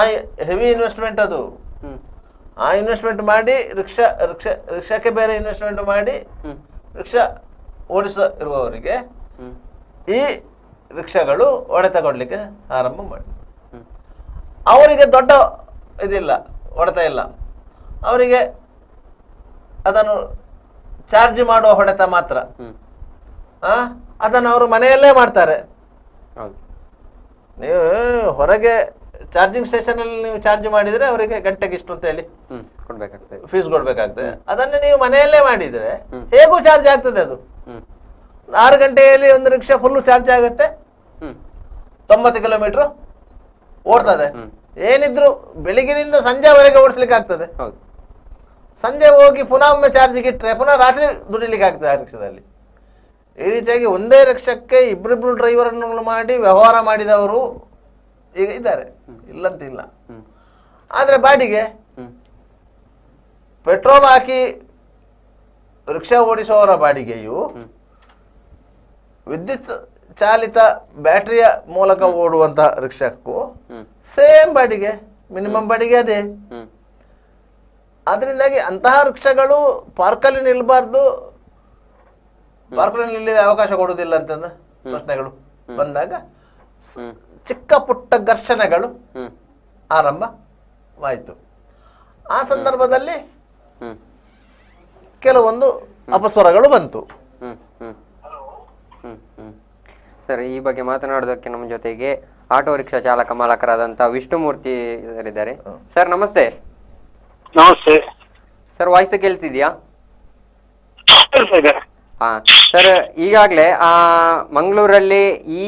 ಹೆವಿ ಇನ್ವೆಸ್ಟ್ಮೆಂಟ್ ಅದು. ಆ ಇನ್ವೆಸ್ಟ್ಮೆಂಟ್ ಮಾಡಿ ರಿಕ್ಷಾಕ್ಕೆ ಬೇರೆ ಇನ್ವೆಸ್ಟ್ಮೆಂಟ್ ಮಾಡಿ ರಿಕ್ಷಾ ಇರುವವರಿಗೆ ಈ ರಿಕ್ಷಾಗಳು ಹೊಡೆತ ಕೊಡ್ಲಿಕ್ಕೆ ಆರಂಭ ಮಾಡಿ, ಅವರಿಗೆ ದೊಡ್ಡ ಇದಿಲ್ಲ, ಹೊಡೆತ ಇಲ್ಲ. ಅವರಿಗೆ ಅದನ್ನು ಚಾರ್ಜ್ ಮಾಡುವ ಹೊಡೆತ ಮಾತ್ರ. ಅದನ್ನು ಅವರು ಮನೆಯಲ್ಲೇ ಮಾಡ್ತಾರೆ. ನೀವು ಹೊರಗೆ ಚಾರ್ಜಿಂಗ್ ಸ್ಟೇಷನ್ ಅಲ್ಲಿ ನೀವು ಚಾರ್ಜ್ ಮಾಡಿದ್ರೆ ಅವರಿಗೆ ಗಂಟೆಗೆ ಇಷ್ಟು ಅಂತ ಹೇಳಿ ಫೀಸ್ ಕೊಡ್ಬೇಕಾಗ್ತದೆ. ಅದನ್ನೇ ನೀವು ಮನೆಯಲ್ಲೇ ಮಾಡಿದ್ರೆ ಹೇಗೂ ಚಾರ್ಜ್ ಆಗ್ತದೆ. ಅದು 6 ಗಂಟೆಯಲ್ಲಿ ಒಂದು ರಿಕ್ಷಾ ಫುಲ್ ಚಾರ್ಜ್ ಆಗುತ್ತೆ, 90 ಕಿಲೋಮೀಟರ್ ಓಡ್ತದೆ. ಏನಿದ್ರು ಬೆಳಿಗ್ಗಿನಿಂದ ಸಂಜೆವರೆಗೆ ಓಡಿಸ್ಲಿಕ್ಕೆ ಆಗ್ತದೆ. ಸಂಜೆ ಹೋಗಿ ಪುನಃ ಒಮ್ಮೆ ಚಾರ್ಜಿಗೆ ಇಟ್ಟರೆ ಪುನಃ ರಾತ್ರಿ ದುಡಿಲಿಕ್ಕೆ ಆಗ್ತದೆ ಆ ರಿಕ್ಷಾದಲ್ಲಿ. ಈ ರೀತಿಯಾಗಿ ಒಂದೇ ರಿಕ್ಷಕ್ಕೆ ಇಬ್ಬರಿಬ್ರು ಡ್ರೈವರನ್ನು ಮಾಡಿ ವ್ಯವಹಾರ ಮಾಡಿದವರು ಈಗ ಇದ್ದಾರೆ, ಇಲ್ಲಂತಿಲ್ಲ. ಆದರೆ ಬಾಡಿಗೆ ಪೆಟ್ರೋಲ್ ಹಾಕಿ ರಿಕ್ಷಾ ಓಡಿಸುವವರ ಬಾಡಿಗೆಯು ವಿದ್ಯುತ್ ಚಾಲಿತ ಬ್ಯಾಟರಿಯ ಮೂಲಕ ಓಡುವಂತ ರಿಕ್ಷಾಕ್ಕೂ ಸೇಮ್ ಬಾಡಿಗೆ ಮಿನಿಮಮ್ ಬಾಡಿಗೆ ಅದೇ. ಹ್ಮ್ ಅದರಿಂದಾಗಿ ಅಂತಹ ರಿಕ್ಷಾಗಳು ಪಾರ್ಕಲ್ಲಿ ನಿಲ್ಬಾರ್ದು, ಪಾರ್ಕಲ್ಲಿ ನಿಲ್ಲಿದ ಅವಕಾಶ ಕೊಡುವುದಿಲ್ಲ ಅಂತಂದ ಪ್ರಶ್ನೆಗಳು ಬಂದಾಗ ಚಿಕ್ಕ ಪುಟ್ಟ ಘರ್ಷಣೆಗಳು ಆರಂಭವಾಯಿತು. ಆ ಸಂದರ್ಭದಲ್ಲಿ ಕೆಲವೊಂದು ಅಪಸ್ವರಗಳು ಬಂತು. ಸರ್, ಈ ಬಗ್ಗೆ ಮಾತನಾಡೋದಕ್ಕೆ ನಮ್ಮ ಜೊತೆಗೆ ಆಟೋ ರಿಕ್ಷಾ ಚಾಲಕ ಮಾಲಕರಾದಂಥ ವಿಷ್ಣುಮೂರ್ತಿ ಇದ್ದಾರೆ. ಸರ್ ನಮಸ್ತೆ. ನಮಸ್ತೆ ಸರ್, ವಾಯ್ಸ್ ಕೇಳಿಸಿದ್ಯಾ? ಹಾ ಸರ್, ಈಗಾಗಲೇ ಮಂಗಳೂರಲ್ಲಿ ಈ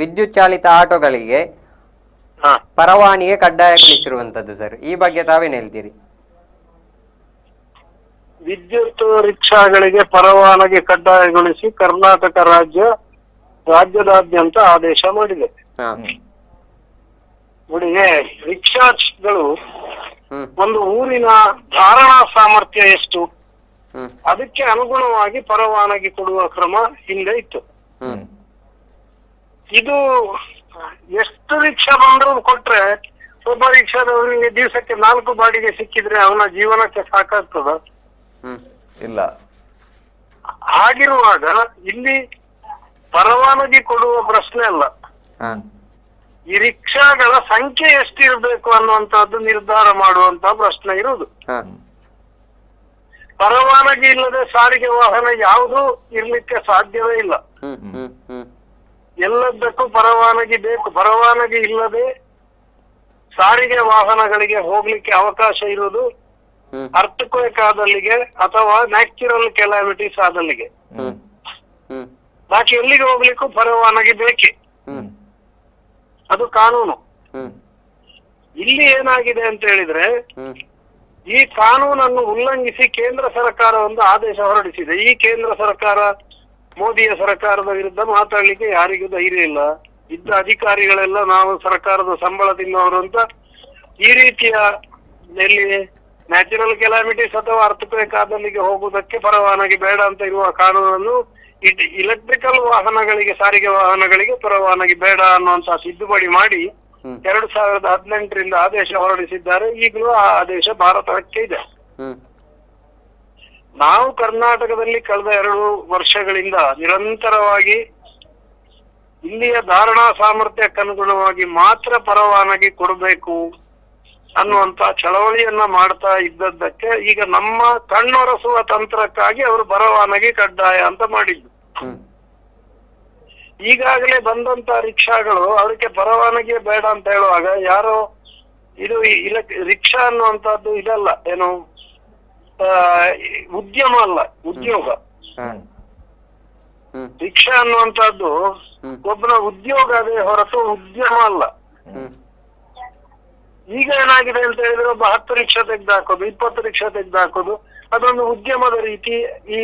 ವಿದ್ಯುತ್ ಚಾಲಿತ ಆಟೋಗಳಿಗೆ ಪರವಾನಿಗೆ ಕಡ್ಡಾಯಗೊಳಿಸಿರುವಂತದ್ದು ಸರ್, ಈ ಬಗ್ಗೆ ತಾವೇನು ಹೇಳ್ತೀರಿ? ವಿದ್ಯುತ್ ರಿಕ್ಷಾಗಳಿಗೆ ಪರವಾನಗಿ ಕಡ್ಡಾಯಗೊಳಿಸಿ ಕರ್ನಾಟಕ ರಾಜ್ಯದಾದ್ಯಂತ ಆದೇಶ ಮಾಡಿದೆ. ನೋಡಿ, ರಿಕ್ಷಾಗಳು ಒಂದು ಊರಿನ ಧಾರಣಾ ಸಾಮರ್ಥ್ಯ ಎಷ್ಟು, ಅದಕ್ಕೆ ಅನುಗುಣವಾಗಿ ಪರವಾನಗಿ ಕೊಡುವ ಕ್ರಮ ಹಿಂದೆ ಇತ್ತು. ಇದು ಎಷ್ಟು ರಿಕ್ಷಾ ಬಂದ್ರು ಕೊಟ್ರೆ ಒಬ್ಬ ರಿಕ್ಷಾದವರಿಗೆ ದಿವಸಕ್ಕೆ 4 ಬಾಡಿಗೆ ಸಿಕ್ಕಿದ್ರೆ ಅವನ ಜೀವನಕ್ಕೆ ಸಾಕಾಗ್ತದ? ಇಲ್ಲ. ಹಾಗಿರುವಾಗ ಇಲ್ಲಿ ಪರವಾನಗಿ ಕೊಡುವ ಪ್ರಶ್ನೆ ಅಲ್ಲ, ಈ ರಿಕ್ಷಾಗಳ ಸಂಖ್ಯೆ ಎಷ್ಟಿರ್ಬೇಕು ಅನ್ನುವಂತಹದ್ದು ನಿರ್ಧಾರ ಮಾಡುವಂತ ಪ್ರಶ್ನೆ ಇರುವುದು. ಪರವಾನಗಿ ಇಲ್ಲದೆ ಸಾರಿಗೆ ವಾಹನ ಯಾವುದು ಇರ್ಲಿಕ್ಕೆ ಸಾಧ್ಯವೇ ಇಲ್ಲ. ಎಲ್ಲದಕ್ಕೂ ಪರವಾನಗಿ ಬೇಕು. ಪರವಾನಗಿ ಇಲ್ಲದೆ ಸಾರಿಗೆ ವಾಹನಗಳಿಗೆ ಹೋಗ್ಲಿಕ್ಕೆ ಅವಕಾಶ ಇರುವುದು ಅರ್ಥಕ್ವೇಕ್ ಆದಲ್ಲಿಗೆ ಅಥವಾ ನ್ಯಾಚುರಲ್ ಕೆಲಾಮಿಟೀಸ್ ಆದಲ್ಲಿಗೆ. ಬಾಕಿ ಎಲ್ಲಿಗೆ ಹೋಗ್ಲಿಕ್ಕೂ ಪರವಾನಗಿ ಬೇಕೇ, ಅದು ಕಾನೂನು. ಇಲ್ಲಿ ಏನಾಗಿದೆ ಅಂತ ಹೇಳಿದ್ರೆ, ಈ ಕಾನೂನನ್ನು ಉಲ್ಲಂಘಿಸಿ ಕೇಂದ್ರ ಸರ್ಕಾರ ಒಂದು ಆದೇಶ ಹೊರಡಿಸಿದೆ. ಈ ಕೇಂದ್ರ ಸರ್ಕಾರ ಮೋದಿಯ ಸರ್ಕಾರದ ವಿರುದ್ಧ ಮಾತಾಡ್ಲಿಕ್ಕೆ ಯಾರಿಗೂ ಧೈರ್ಯ ಇಲ್ಲ. ಇದ್ದ ಅಧಿಕಾರಿಗಳೆಲ್ಲ ನಾವು ಸರ್ಕಾರದ ಸಂಬಳ ತಿನ್ನೋರು ಅಂತ ಈ ರೀತಿಯ ಎಲ್ಲಿ ನ್ಯಾಚುರಲ್ ಕೆಲಾಮಿಟೀಸ್ ಅಥವಾ ಅರ್ಥಕ್ವೇಕ್ ಆದಲ್ಲಿಗೆ ಹೋಗುವುದಕ್ಕೆ ಪರವಾನಗಿ ಬೇಡ ಅಂತ ಇರುವ ಕಾನೂನನ್ನು ಇಲೆಕ್ಟ್ರಿಕಲ್ ವಾಹನಗಳಿಗೆ, ಸಾರಿಗೆ ವಾಹನಗಳಿಗೆ ಪರವಾನಗಿ ಬೇಡ ಅನ್ನುವಂತ ತಿದ್ದುಪಡಿ ಮಾಡಿ 2018ರಿಂದ ಆದೇಶ ಹೊರಡಿಸಿದ್ದಾರೆ. ಈಗಲೂ ಆ ಆದೇಶ ಭಾರತಕ್ಕೆ ಇದೆ. ನಾವು ಕರ್ನಾಟಕದಲ್ಲಿ ಕಳೆದ 2 ವರ್ಷಗಳಿಂದ ನಿರಂತರವಾಗಿ ಇಲ್ಲಿಯ ಧಾರಣಾ ಸಾಮರ್ಥ್ಯಕ್ಕನುಗುಣವಾಗಿ ಮಾತ್ರ ಪರವಾನಗಿ ಕೊಡಬೇಕು ಅನ್ನುವಂತ ಚಳವಳಿಯನ್ನ ಮಾಡ್ತಾ ಇದ್ದದ್ದಕ್ಕೆ ಈಗ ನಮ್ಮ ಕಣ್ಣೊರೆಸುವ ತಂತ್ರಕ್ಕಾಗಿ ಅವರು ಪರವಾನಗಿ ಕಡ್ಡಾಯ ಅಂತ ಮಾಡಿದ್ದು. ಈಗಾಗಲೇ ಬಂದಂತ ರಿಕ್ಷಾಗಳು ಅದಕ್ಕೆ ಪರವಾನಗಿ ಬೇಡ ಅಂತ ಹೇಳುವಾಗ ಯಾರೋ ಇದು ರಿಕ್ಷಾ ಅನ್ನುವಂಥದ್ದು ಇದಲ್ಲ, ಏನು ಉದ್ಯಮ ಅಲ್ಲ, ಉದ್ಯೋಗ. ರಿಕ್ಷಾ ಅನ್ನುವಂಥದ್ದು ಒಬ್ಬನ ಉದ್ಯೋಗ ಅದೇ ಹೊರತು ಉದ್ಯಮ ಅಲ್ಲ. ಈಗ ಏನಾಗಿದೆ ಅಂತ ಹೇಳಿದ್ರೆ, ಒಬ್ಬ 10 ರಿಕ್ಷಾ ತೆಗೆದಾಕೋದು, 20 ರಿಕ್ಷಾ ತೆಗೆದಾಕೋದು, ಅದೊಂದು ಉದ್ಯಮದ ರೀತಿ ಈ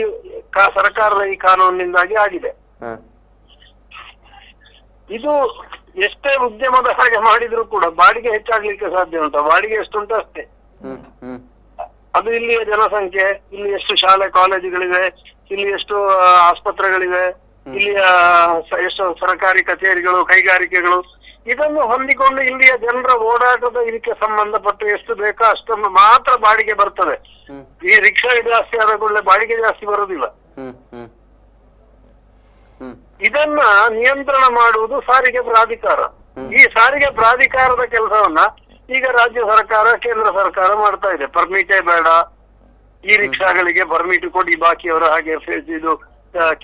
ಸರ್ಕಾರದ ಈ ಕಾನೂನಿನಿಂದಾಗಿ ಆಗಿದೆ. ಇದು ಎಷ್ಟೇ ಉದ್ಯಮದ ಹಾಗೆ ಮಾಡಿದ್ರು ಕೂಡ ಬಾಡಿಗೆ ಹೆಚ್ಚಾಗ್ಲಿಕ್ಕೆ ಸಾಧ್ಯ ಉಂಟು. ಬಾಡಿಗೆ ಎಷ್ಟುಂಟು ಅಷ್ಟೇ. ಅದು ಇಲ್ಲಿಯ ಜನಸಂಖ್ಯೆ, ಇಲ್ಲಿ ಎಷ್ಟು ಶಾಲೆ ಕಾಲೇಜುಗಳಿವೆ, ಇಲ್ಲಿ ಎಷ್ಟು ಆಸ್ಪತ್ರೆಗಳಿವೆ, ಇಲ್ಲಿಯ ಎಷ್ಟು ಸರ್ಕಾರಿ ಕಚೇರಿಗಳು, ಕೈಗಾರಿಕೆಗಳು, ಇದನ್ನು ಹೊಂದಿಕೊಂಡು ಇಲ್ಲಿಯ ಜನರ ಓಡಾಟದ ಇದಕ್ಕೆ ಸಂಬಂಧಪಟ್ಟು ಎಷ್ಟು ಬೇಕೋ ಅಷ್ಟನ್ನು ಮಾತ್ರ ಬಾಡಿಗೆ ಬರ್ತದೆ. ಈ ರಿಕ್ಷಾ ಜಾಸ್ತಿ ಆದ ಕೂಡಲೇ ಬಾಡಿಗೆ ಜಾಸ್ತಿ ಬರುವುದಿಲ್ಲ. ಇದನ್ನ ನಿಯಂತ್ರಣ ಮಾಡುವುದು ಸಾರಿಗೆ ಪ್ರಾಧಿಕಾರ. ಈ ಸಾರಿಗೆ ಪ್ರಾಧಿಕಾರದ ಕೆಲಸವನ್ನ ಈಗ ರಾಜ್ಯ ಸರ್ಕಾರ, ಕೇಂದ್ರ ಸರ್ಕಾರ ಮಾಡ್ತಾ ಇದೆ. ಪರ್ಮಿಟೇ ಬೇಡ, ಈ ರಿಕ್ಷಾಗಳಿಗೆ ಪರ್ಮಿಟ್ ಕೊಡಿ, ಬಾಕಿಯವರ ಹಾಗೆ ಇದು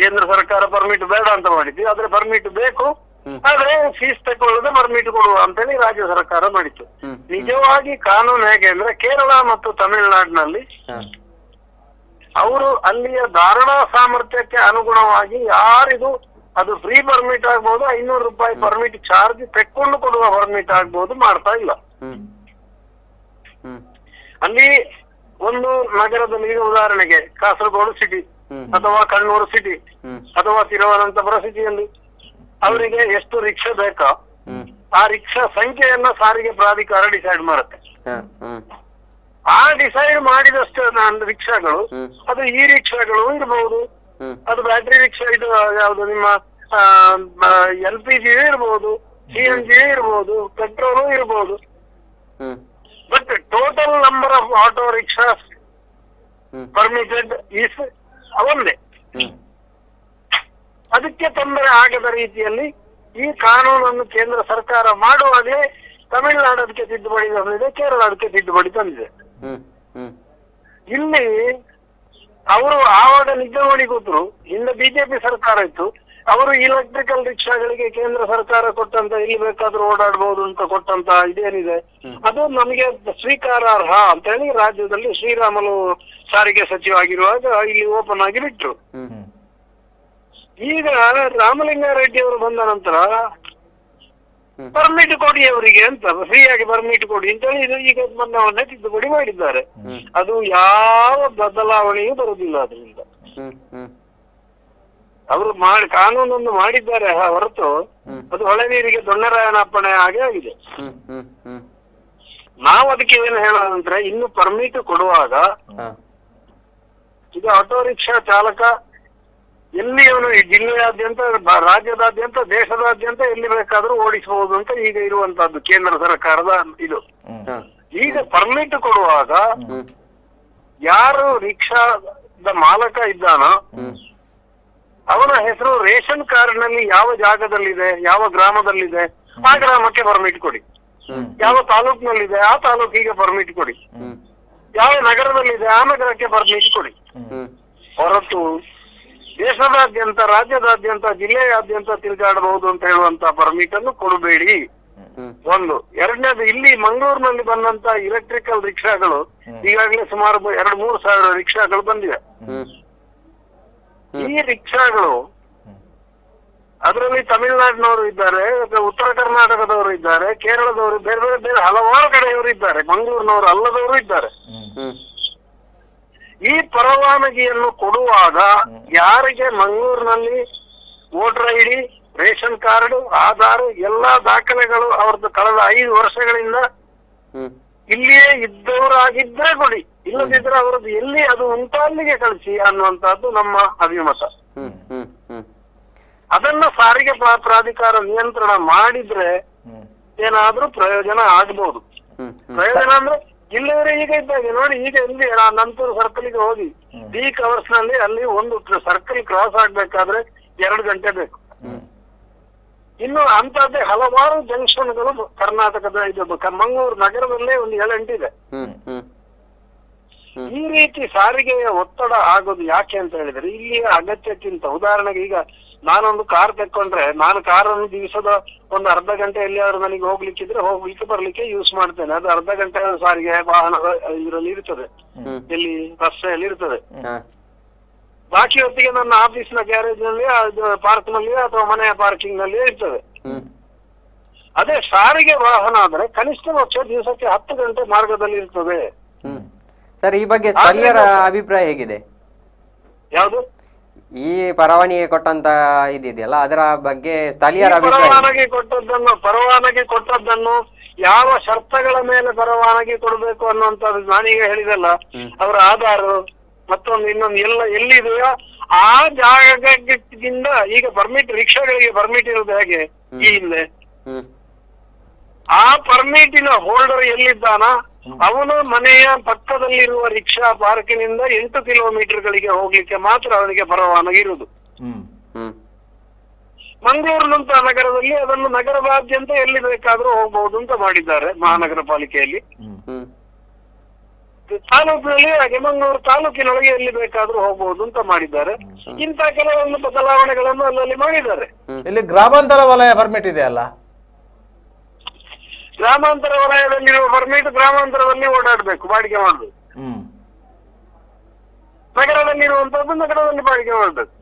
ಕೇಂದ್ರ ಸರ್ಕಾರ ಪರ್ಮಿಟ್ ಬೇಡ ಅಂತ ಮಾಡಿದ್ವಿ. ಆದ್ರೆ ಪರ್ಮಿಟ್ ಬೇಕು, ಆದ್ರೆ ಫೀಸ್ ತಗೊಳ್ಳದೆ ಪರ್ಮಿಟ್ ಕೊಡುವ ಅಂತೇಳಿ ರಾಜ್ಯ ಸರ್ಕಾರ ಮಾಡಿತ್ತು. ನಿಜವಾಗಿ ಕಾನೂನು ಹೇಗೆ ಅಂದ್ರೆ, ಕೇರಳ ಮತ್ತು ತಮಿಳುನಾಡಿನಲ್ಲಿ ಅವರು ಅಲ್ಲಿಯ ಧಾರಣಾ ಸಾಮರ್ಥ್ಯಕ್ಕೆ ಅನುಗುಣವಾಗಿ ಯಾರಿದು ಅದು ಫ್ರೀ ಪರ್ಮಿಟ್ ಆಗ್ಬಹುದು, 500 ರೂಪಾಯಿ ಪರ್ಮಿಟ್ ಚಾರ್ಜ್ ತೆಕ್ಕೊಂಡು ಕೊಡುವ ಪರ್ಮಿಟ್ ಆಗ್ಬಹುದು, ಮಾಡ್ತಾ ಇಲ್ಲ. ಅಲ್ಲಿ ಒಂದು ನಗರದಲ್ಲಿ, ಈಗ ಉದಾಹರಣೆಗೆ ಕಾಸರಗೋಡು ಸಿಟಿ ಅಥವಾ ಕಣ್ಣೂರು ಸಿಟಿ ಅಥವಾ ತಿರುವನಂತಪುರ ಸಿಟಿಯಲ್ಲಿ ಅವರಿಗೆ ಎಷ್ಟು ರಿಕ್ಷಾ ಬೇಕೋ ಆ ರಿಕ್ಷಾ ಸಂಖ್ಯೆಯನ್ನ ಸಾರಿಗೆ ಪ್ರಾಧಿಕಾರ ಡಿಸೈಡ್ ಮಾಡುತ್ತೆ. ಆ ಡಿಸೈಡ್ ಮಾಡಿದಷ್ಟು ರಿಕ್ಷಾಗಳು, ಅದು ಈ ರಿಕ್ಷಾಗಳು ಇರಬಹುದು, ಅದು ಬ್ಯಾಟ್ರಿ ರಿಕ್ಷಾ, ಇದು ಯಾವುದು ನಿಮ್ಮ LPG ಇರಬಹುದು, CNG ಇರಬಹುದು, ಪೆಟ್ರೋಲು ಇರಬಹುದು. But total number of auto ರಿಕ್ಷಾಸ್ permitted is ಒಂದೇ. ಅದಕ್ಕೆ ತೊಂದರೆ ಆಗದ ರೀತಿಯಲ್ಲಿ ಈ ಕಾನೂನನ್ನು ಕೇಂದ್ರ ಸರ್ಕಾರ ಮಾಡುವಾಗಲೇ ತಮಿಳುನಾಡು ಅದಕ್ಕೆ ತಿದ್ದುಪಡಿ ತಂದಿದೆ, ಕೇರಳ ಅದಕ್ಕೆ ತಿದ್ದುಪಡಿ ತಂದಿದೆ. ಇಲ್ಲಿ ಅವರು ಆವಾಗ ನಿದ್ದೆ ಮಾಡಿ ಕೂತರು. ಹಿಂದೆ ಬಿಜೆಪಿ ಸರ್ಕಾರ ಇತ್ತು, ಅವರು ಇಲೆಕ್ಟ್ರಿಕಲ್ ರಿಕ್ಷಾಗಳಿಗೆ ಕೇಂದ್ರ ಸರ್ಕಾರ ಕೊಟ್ಟಂತ ಎಲ್ಲಿ ಬೇಕಾದ್ರೂ ಓಡಾಡಬಹುದು ಅಂತ ಕೊಟ್ಟಂತ ಇದೇನಿದೆ ಅದು ನಮಗೆ ಸ್ವೀಕಾರಾರ್ಹ ಅಂತ ಹೇಳಿ ರಾಜ್ಯದಲ್ಲಿ ಶ್ರೀರಾಮುಲು ಸಾರಿಗೆ ಸಚಿವ ಆಗಿರುವಾಗ ಇಲ್ಲಿ ಓಪನ್ ಆಗಿ ಬಿಟ್ರು. ಈಗ ರಾಮಲಿಂಗಾರೆಡ್ಡಿ ಅವರು ಬಂದ ನಂತರ ಪರ್ಮಿಟ್ ಕೊಡಿ ಅವರಿಗೆ ಅಂತ, ಫ್ರೀಯಾಗಿ ಪರ್ಮಿಟ್ ಕೊಡಿ ಅಂತ ಹೇಳಿ ಈಗ ಮೊನ್ನೆ ತಿದ್ದುಪಡಿ ಮಾಡಿದ್ದಾರೆ. ಅದು ಯಾವ ಬದಲಾವಣೆಯೂ ಬರುವುದಿಲ್ಲ ಅದರಿಂದ. ಅವರು ಕಾನೂನನ್ನು ಮಾಡಿದ್ದಾರೆ ಹೊರತು ಅದು ಹೊಳೆ ನೀರಿಗೆ ದೊಣ್ಣರಾಯನ ಅಪ್ಪಣೆ ಹಾಗೆ ಆಗಿದೆ. ನಾವು ಅದಕ್ಕೆ ಏನು ಹೇಳೋದಂದ್ರೆ, ಇನ್ನು ಪರ್ಮಿಟ್ ಕೊಡುವಾಗ ಈಗ ಆಟೋ ರಿಕ್ಷಾ ಚಾಲಕ ಎಲ್ಲಿ ಅವನು ಜಿಲ್ಲೆಯಾದ್ಯಂತ, ರಾಜ್ಯದಾದ್ಯಂತ, ದೇಶದಾದ್ಯಂತ ಎಲ್ಲಿ ಬೇಕಾದ್ರೂ ಓಡಿಸಬಹುದು ಅಂತ ಈಗ ಇರುವಂತಹದ್ದು ಕೇಂದ್ರ ಸರ್ಕಾರದ ಇದು. ಈಗ ಪರ್ಮಿಟ್ ಕೊಡುವಾಗ ಯಾರು ರಿಕ್ಷಾದ ಮಾಲಕ ಇದ್ದಾನೋ ಅವನ ಹೆಸರು ರೇಷನ್ ಕಾರ್ಡ್ ನಲ್ಲಿ ಯಾವ ಜಾಗದಲ್ಲಿದೆ, ಯಾವ ಗ್ರಾಮದಲ್ಲಿದೆ ಆ ಗ್ರಾಮಕ್ಕೆ ಪರ್ಮಿಟ್ ಕೊಡಿ, ಯಾವ ತಾಲೂಕಿನಲ್ಲಿದೆ ಆ ತಾಲೂಕಿಗೆ ಪರ್ಮಿಟ್ ಕೊಡಿ, ಯಾವ ನಗರದಲ್ಲಿದೆ ಆ ನಗರಕ್ಕೆ ಪರ್ಮಿಟ್ ಕೊಡಿ. ಹೊರತು ದೇಶದಾದ್ಯಂತ, ರಾಜ್ಯದಾದ್ಯಂತ, ಜಿಲ್ಲೆಯಾದ್ಯಂತ ತಿರುಗಾಡಬಹುದು ಅಂತ ಹೇಳುವಂತ ಪರ್ಮಿಟ್ ಅನ್ನು ಕೊಡಬೇಡಿ. ಒಂದು. ಎರಡನೇದು, ಇಲ್ಲಿ ಮಂಗಳೂರಿನಲ್ಲಿ ಬಂದಂತ ಇಲೆಕ್ಟ್ರಿಕಲ್ ರಿಕ್ಷಾಗಳು ಈಗಾಗಲೇ ಸುಮಾರು 2-3 ಸಾವಿರ ರಿಕ್ಷಾಗಳು ಬಂದಿವೆ. ಈ ರಿಕ್ಷಾಗಳು ಅದರಲ್ಲಿ ತಮಿಳುನಾಡಿನವರು ಇದ್ದಾರೆ, ಉತ್ತರ ಕರ್ನಾಟಕದವರು ಇದ್ದಾರೆ, ಕೇರಳದವರು, ಬೇರೆ ಬೇರೆ ಬೇರೆ ಹಲವಾರು ಕಡೆಯವರು ಇದ್ದಾರೆ, ಮಂಗಳೂರಿನವರು ಅಲ್ಲದವರು ಇದ್ದಾರೆ. ಈ ಪರವಾನಗಿಯನ್ನು ಕೊಡುವಾಗ ಯಾರಿಗೆ ಮಂಗಳೂರಿನಲ್ಲಿ voter ID, ration card, Aadhaar ಎಲ್ಲಾ ದಾಖಲೆಗಳು ಅವ್ರದ್ದು ಕಳೆದ 5 ವರ್ಷಗಳಿಂದ ಇಲ್ಲಿಯೇ ಇದ್ದವರಾಗಿದ್ರೆ ಕೊಡಿ, ಇಲ್ಲದಿದ್ರೆ ಅವರದ್ದು ಎಲ್ಲಿ ಅದು ಉಂಟು ಅಲ್ಲಿಗೆ ಕಳಿಸಿ ಅನ್ನುವಂತಹದ್ದು ನಮ್ಮ ಅಭಿಮತ. ಅದನ್ನ ಸಾರಿಗೆ ಪ್ರಾಧಿಕಾರ ನಿಯಂತ್ರಣ ಮಾಡಿದ್ರೆ ಏನಾದ್ರೂ ಪ್ರಯೋಜನ ಆಗ್ಬಹುದು. ಪ್ರಯೋಜನ ಅಂದ್ರೆ ಇಲ್ಲಿವರೆ ಈಗ ಇದ್ದಾಗೆ ನೋಡಿ, ಈಗ ಇಲ್ಲಿ ನಂತೂರು ಸರ್ಕಲ್ಗೆ ಹೋಗಿ ಪೀಕ್ ಅವರ್ಸ್ ನಲ್ಲಿ ಅಲ್ಲಿ ಒಂದು ಸರ್ಕಲ್ ಕ್ರಾಸ್ ಆಗ್ಬೇಕಾದ್ರೆ 2 ಗಂಟೆ ಬೇಕು. ಇನ್ನು ಅಂತದ್ದೇ ಹಲವಾರು ಜಂಕ್ಷನ್ಗಳು ಕರ್ನಾಟಕದ ಇದು ಮಂಗಳೂರು ನಗರದಲ್ಲೇ ಒಂದು 7-8 ಇದೆ. ಈ ರೀತಿ ಸಾರಿಗೆಯ ಒತ್ತಡ ಆಗೋದು ಯಾಕೆ ಅಂತ ಹೇಳಿದ್ರೆ ಇಲ್ಲಿಯ ಅಗತ್ಯಕ್ಕಿಂತ, ಉದಾಹರಣೆಗೆ ಈಗ ನಾನೊಂದು ಕಾರ್ ತೆಕ್ಕೊಂಡ್ರೆ ನಾನು ಕಾರನ್ನು ದಿವಸದ ಒಂದು ಅರ್ಧ ಗಂಟೆ ಎಲ್ಲಿಯಾದ್ರೂ ನನಗೆ ಹೋಗ್ಲಿಕ್ಕಿದ್ರೆ ಹೋಗ್ಲಿಕ್ಕೆ ಬರ್ಲಿಕ್ಕೆ ಯೂಸ್ ಮಾಡ್ತೇನೆ. ಅದು ಅರ್ಧ ಗಂಟೆ ಸಾರಿಗೆ ವಾಹನದ ಇದರಲ್ಲಿ ಇರ್ತದೆ, ಎಲ್ಲಿ ರಸ್ತೆಯಲ್ಲಿ ಇರ್ತದೆ. ಬಾಕಿ ಹೊತ್ತಿಗೆ ನನ್ನ ಆಫೀಸ್ ನ ಗ್ಯಾರೇಜ್ ನಲ್ಲಿ, ಪಾರ್ಕ್ ನಲ್ಲಿ ಅಥವಾ ಮನೆಯ ಪಾರ್ಕಿಂಗ್ ನಲ್ಲಿ ಇರ್ತದೆ. ಅದೇ ಸಾರಿಗೆ ವಾಹನ ಆದ್ರೆ ಕನಿಷ್ಠ ಪಕ್ಷ ದಿವಸಕ್ಕೆ 10 ಗಂಟೆ ಮಾರ್ಗದಲ್ಲಿ ಇರ್ತದೆ. ಸರ್, ಈ ಬಗ್ಗೆ ಸ್ಥಳೀಯರ ಅಭಿಪ್ರಾಯ ಹೇಗಿದೆ? ಯಾವುದು ಈ ಪರವಾನಗಿ ಕೊಟ್ಟಂತ ಇದೆಯಲ್ಲ ಅದರ ಬಗ್ಗೆ ಸ್ಥಳೀಯರ ಪರವಾನಗಿ ಕೊಟ್ಟದ್ದನ್ನು ಯಾವ ಶರ್ತಗಳ ಮೇಲೆ ಪರವಾನಗಿ ಕೊಡಬೇಕು ಅನ್ನುವಂಥದ್ದು ನಾನೀಗ ಹೇಳಿದಲ್ಲ, ಅವರ ಆಧಾರ್ ಮತ್ತೊಂದು ಇನ್ನೊಂದು ಎಲ್ಲ ಎಲ್ಲಿದೆಯೋ ಆ ಜಾಗದಿಂದ ಈಗ ಪರ್ಮಿಟ್, ರಿಕ್ಷಾಗಳಿಗೆ ಪರ್ಮಿಟ್ ಇರೋದು ಹೇಗೆ ಈ ಹಿಂದೆ, ಆ ಪರ್ಮಿಟಿನ ಹೋಲ್ಡರ್ ಎಲ್ಲಿದ್ದಾನ ಅವನು ಮನೆಯ ಪಕ್ಕದಲ್ಲಿರುವ ರಿಕ್ಷಾ ಪಾರ್ಕಿನಿಂದ 8 ಕಿಲೋಮೀಟರ್ಗಳಿಗೆ ಹೋಗ್ಲಿಕ್ಕೆ ಮಾತ್ರ ಅವನಿಗೆ ಪರವಾನಗಿ ಇರುವುದು. ಮಂಗಳೂರಿನಂತ ನಗರದಲ್ಲಿ ಅದನ್ನು ನಗರದಾದ್ಯಂತ ಎಲ್ಲಿ ಬೇಕಾದ್ರೂ ಹೋಗ್ಬಹುದು ಅಂತ ಮಾಡಿದ್ದಾರೆ ಮಹಾನಗರ ಪಾಲಿಕೆಯಲ್ಲಿ. ತಾಲೂಕಿನಲ್ಲಿ ಹಾಗೆ ಮಂಗಳೂರು ತಾಲೂಕಿನೊಳಗೆ ಎಲ್ಲಿ ಬೇಕಾದ್ರೂ ಹೋಗ್ಬಹುದು ಅಂತ ಮಾಡಿದ್ದಾರೆ. ಇಂಥ ಕೆಲವೊಂದು ಬದಲಾವಣೆಗಳನ್ನು ಅಲ್ಲಲ್ಲಿ ಮಾಡಿದ್ದಾರೆ. ಇಲ್ಲಿ ಗ್ರಾಮಾಂತರ ವಲಯ ಪರ್ಮಿಟ್ ಇದೆಯಲ್ಲ, ಗ್ರಾಮಾಂತರ ವಲಯದಲ್ಲಿರುವ ಪರ್ಮಿಟ್ ಗ್ರಾಮಾಂತರದಲ್ಲಿ ಓಡಾಡಬೇಕು, ಬಾಡಿಗೆ ಮಾಡಬೇಕು. ನಗರದಲ್ಲಿರುವಂತದ್ದು ನಗರದಲ್ಲಿ ಬಾಡಿಗೆ ಮಾಡಬೇಕು.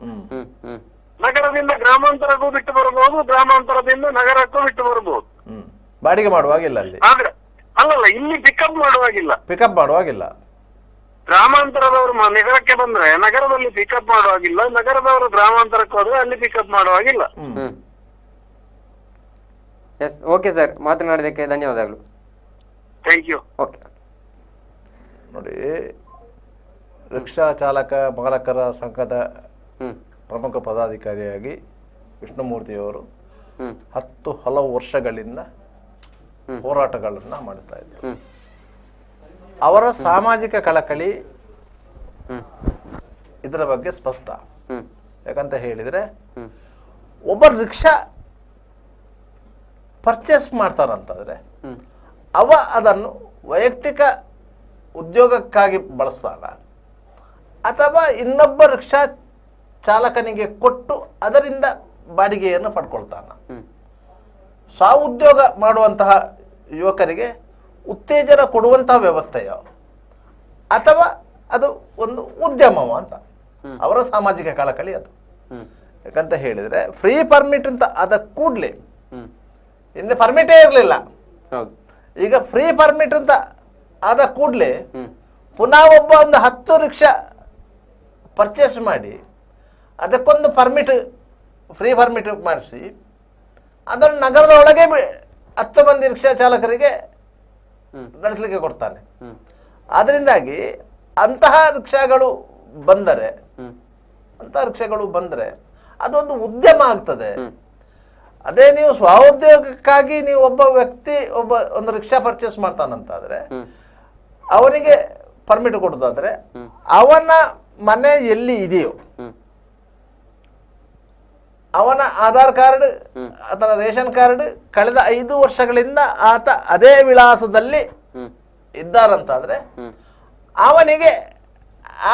ನಗರದಿಂದ ಗ್ರಾಮಾಂತರಕ್ಕೂ ಬಿಟ್ಟು ಬರಬಹುದು, ಗ್ರಾಮಾಂತರದಿಂದ ನಗರಕ್ಕೂ ಬಿಟ್ಟು ಬರಬಹುದು. ಬಾಡಿಗೆ ಮಾಡುವಾಗಿಲ್ಲ ಅಲ್ಲಿ. ಆದ್ರೆ ಅಲ್ಲಲ್ಲ, ಇಲ್ಲಿ ಪಿಕಪ್ ಮಾಡುವಾಗಿಲ್ಲ. ಪಿಕಪ್ ಮಾಡುವಾಗಿಲ್ಲ. ಗ್ರಾಮಾಂತರದವರು ನಗರಕ್ಕೆ ಬಂದ್ರೆ ನಗರದಲ್ಲಿ ಪಿಕಪ್ ಮಾಡುವಾಗಿಲ್ಲ, ನಗರದವರು ಗ್ರಾಮಾಂತರಕ್ಕೆ ಹೋದ್ರೆ ಅಲ್ಲಿ ಪಿಕಪ್ ಮಾಡುವಾಗಿಲ್ಲ. ಎಸ್, ಓಕೆ ಸರ್, ಮಾತನಾಡಿದ್ದಕ್ಕೆ ಧನ್ಯವಾದಗಳು. Thank you. ಓಕೆ. ನೋಡಿ, ರಿಕ್ಷಾ ಚಾಲಕ ಮಾಲಕರ ಸಂಘದ ಪ್ರಮುಖ ಪದಾಧಿಕಾರಿಯಾಗಿ ವಿಷ್ಣುಮೂರ್ತಿಯವರು 10 ಹಲವು ವರ್ಷಗಳಿಂದ ಹೋರಾಟಗಳನ್ನ ಮಾಡ್ತಾ ಇದ್ರು. ಅವರ ಸಾಮಾಜಿಕ ಕಳಕಳಿ ಇದರ ಬಗ್ಗೆ ಸ್ಪಷ್ಟ. ಯಾಕಂತ ಹೇಳಿದ್ರೆ ಒಬ್ಬ ರಿಕ್ಷಾ ಪರ್ಚೇಸ್ ಮಾಡ್ತಾರಂತಂದ್ರೆ ಅವ ಅದನ್ನು ವೈಯಕ್ತಿಕ ಉದ್ಯೋಗಕ್ಕಾಗಿ ಬಳಸ್ತಾನ ಅಥವಾ ಇನ್ನೊಬ್ಬ ರಿಕ್ಷಾ ಚಾಲಕನಿಗೆ ಕೊಟ್ಟು ಅದರಿಂದ ಬಾಡಿಗೆಯನ್ನು ಪಡ್ಕೊಳ್ತಾನ. ಸ್ವಉದ್ಯೋಗ ಮಾಡುವಂತಹ ಯುವಕರಿಗೆ ಉತ್ತೇಜನ ಕೊಡುವಂತಹ ವ್ಯವಸ್ಥೆಯೋ ಅಥವಾ ಅದು ಒಂದು ಉದ್ಯಮವೋ ಅಂತ ಅವರ ಸಾಮಾಜಿಕ ಕಳಕಳಿ ಅದು. ಯಾಕಂತ ಹೇಳಿದ್ರೆ ಫ್ರೀ ಪರ್ಮಿಟ್ ಅಂತ ಅದ ಕೂಡಲೇ ಹಿಂದೆ ಪರ್ಮಿಟೇ ಇರಲಿಲ್ಲ, ಈಗ ಫ್ರೀ ಪರ್ಮಿಟ್ ಅಂತ ಆದ ಕೂಡಲೇ ಪುನಃ ಒಬ್ಬ ಒಂದು 10 ರಿಕ್ಷಾ ಪರ್ಚೇಸ್ ಮಾಡಿ ಅದಕ್ಕೊಂದು ಪರ್ಮಿಟ್ ಫ್ರೀ ಪರ್ಮಿಟ್ ಮಾಡಿಸಿ ಅದನ್ನು ನಗರದ ಒಳಗೆ 10 ಮಂದಿ ರಿಕ್ಷಾ ಚಾಲಕರಿಗೆ ನಡೆಸಲಿಕ್ಕೆ ಕೊಡ್ತಾನೆ. ಅದರಿಂದಾಗಿ ಅಂತಹ ರಿಕ್ಷಾಗಳು ಬಂದರೆ ಅದೊಂದು ಉದ್ಯಮ ಆಗ್ತದೆ. ಅದೇ ನೀವು ಸ್ವಉದ್ಯೋಗಕ್ಕಾಗಿ ನೀವು ಒಬ್ಬ ವ್ಯಕ್ತಿ ಒಂದು ರಿಕ್ಷಾ ಪರ್ಚೇಸ್ ಮಾಡ್ತಾನಂತಾದ್ರೆ ಅವನಿಗೆ ಪರ್ಮಿಟ್ ಕೊಡೋದಾದ್ರೆ ಅವನ ಮನೆ ಎಲ್ಲಿ ಇದೆಯೋ ಅವನ ಆಧಾರ್ ಕಾರ್ಡ್ ಅಥವಾ ರೇಷನ್ ಕಾರ್ಡ್ ಕಳೆದ 5 ವರ್ಷಗಳಿಂದ ಆತ ಅದೇ ವಿಳಾಸದಲ್ಲಿ ಇದ್ದಾರಂತಾದ್ರೆ ಅವನಿಗೆ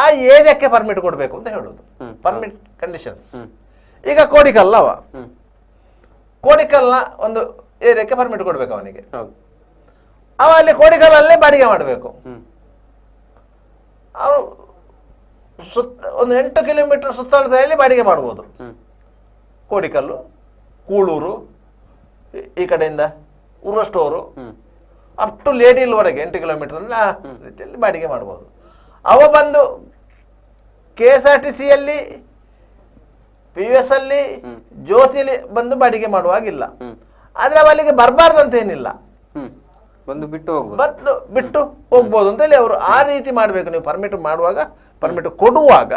ಆ ಏರಿಯಾಕ್ಕೆ ಪರ್ಮಿಟ್ ಕೊಡಬೇಕು ಅಂತ ಹೇಳೋದು ಪರ್ಮಿಟ್ ಕಂಡೀಷನ್ಸ್. ಈಗ ಕೋಡಿಕಲ್ನ ಒಂದು ಏರಿಯಾಕ್ಕೆ ಪರ್ಮಿಟ್ ಕೊಡ್ಬೇಕು ಅವನಿಗೆ. ಅವ ಅಲ್ಲಿ ಕೋಡಿಕಲ್ಲೇ ಬಾಡಿಗೆ ಮಾಡಬೇಕು. ಅವನು ಒಂದು 8 ಕಿಲೋಮೀಟರ್ ಸುತ್ತಳತೆಯಲ್ಲಿ ಬಾಡಿಗೆ ಮಾಡ್ಬೋದು. ಕೋಡಿಕಲ್ಲು, ಕೂಳೂರು, ಈ ಕಡೆಯಿಂದ ಉರುವಷ್ಟೂರು ಅಪ್ ಟು ಲೇಡಿಲ್ವರೆಗೆ 8 ಕಿಲೋಮೀಟರ್ ಅಂದ್ರೆ ಆ ರೀತಿಯಲ್ಲಿ ಬಾಡಿಗೆ ಮಾಡ್ಬೋದು. ಅವ ಬಂದು KSRTCಯಲ್ಲಿ, PVS ಅಲ್ಲಿ, ಜ್ಯೋತಿಯಲ್ಲಿ ಬಂದು ಬಾಡಿಗೆ ಮಾಡುವಾಗಿಲ್ಲ. ಆದ್ರೆ ಅವ ಅಲ್ಲಿಗೆ ಬರಬಾರ್ದಂತ ಏನಿಲ್ಲ, ಬಂದು ಬಿಟ್ಟು ಹೋಗ್ಬೋದು ಅಂತ ಹೇಳಿ ಅವರು ಆ ರೀತಿ ಮಾಡಬೇಕು. ನೀವು ಪರ್ಮಿಟ್ ಮಾಡುವಾಗ, ಪರ್ಮಿಟ್ ಕೊಡುವಾಗ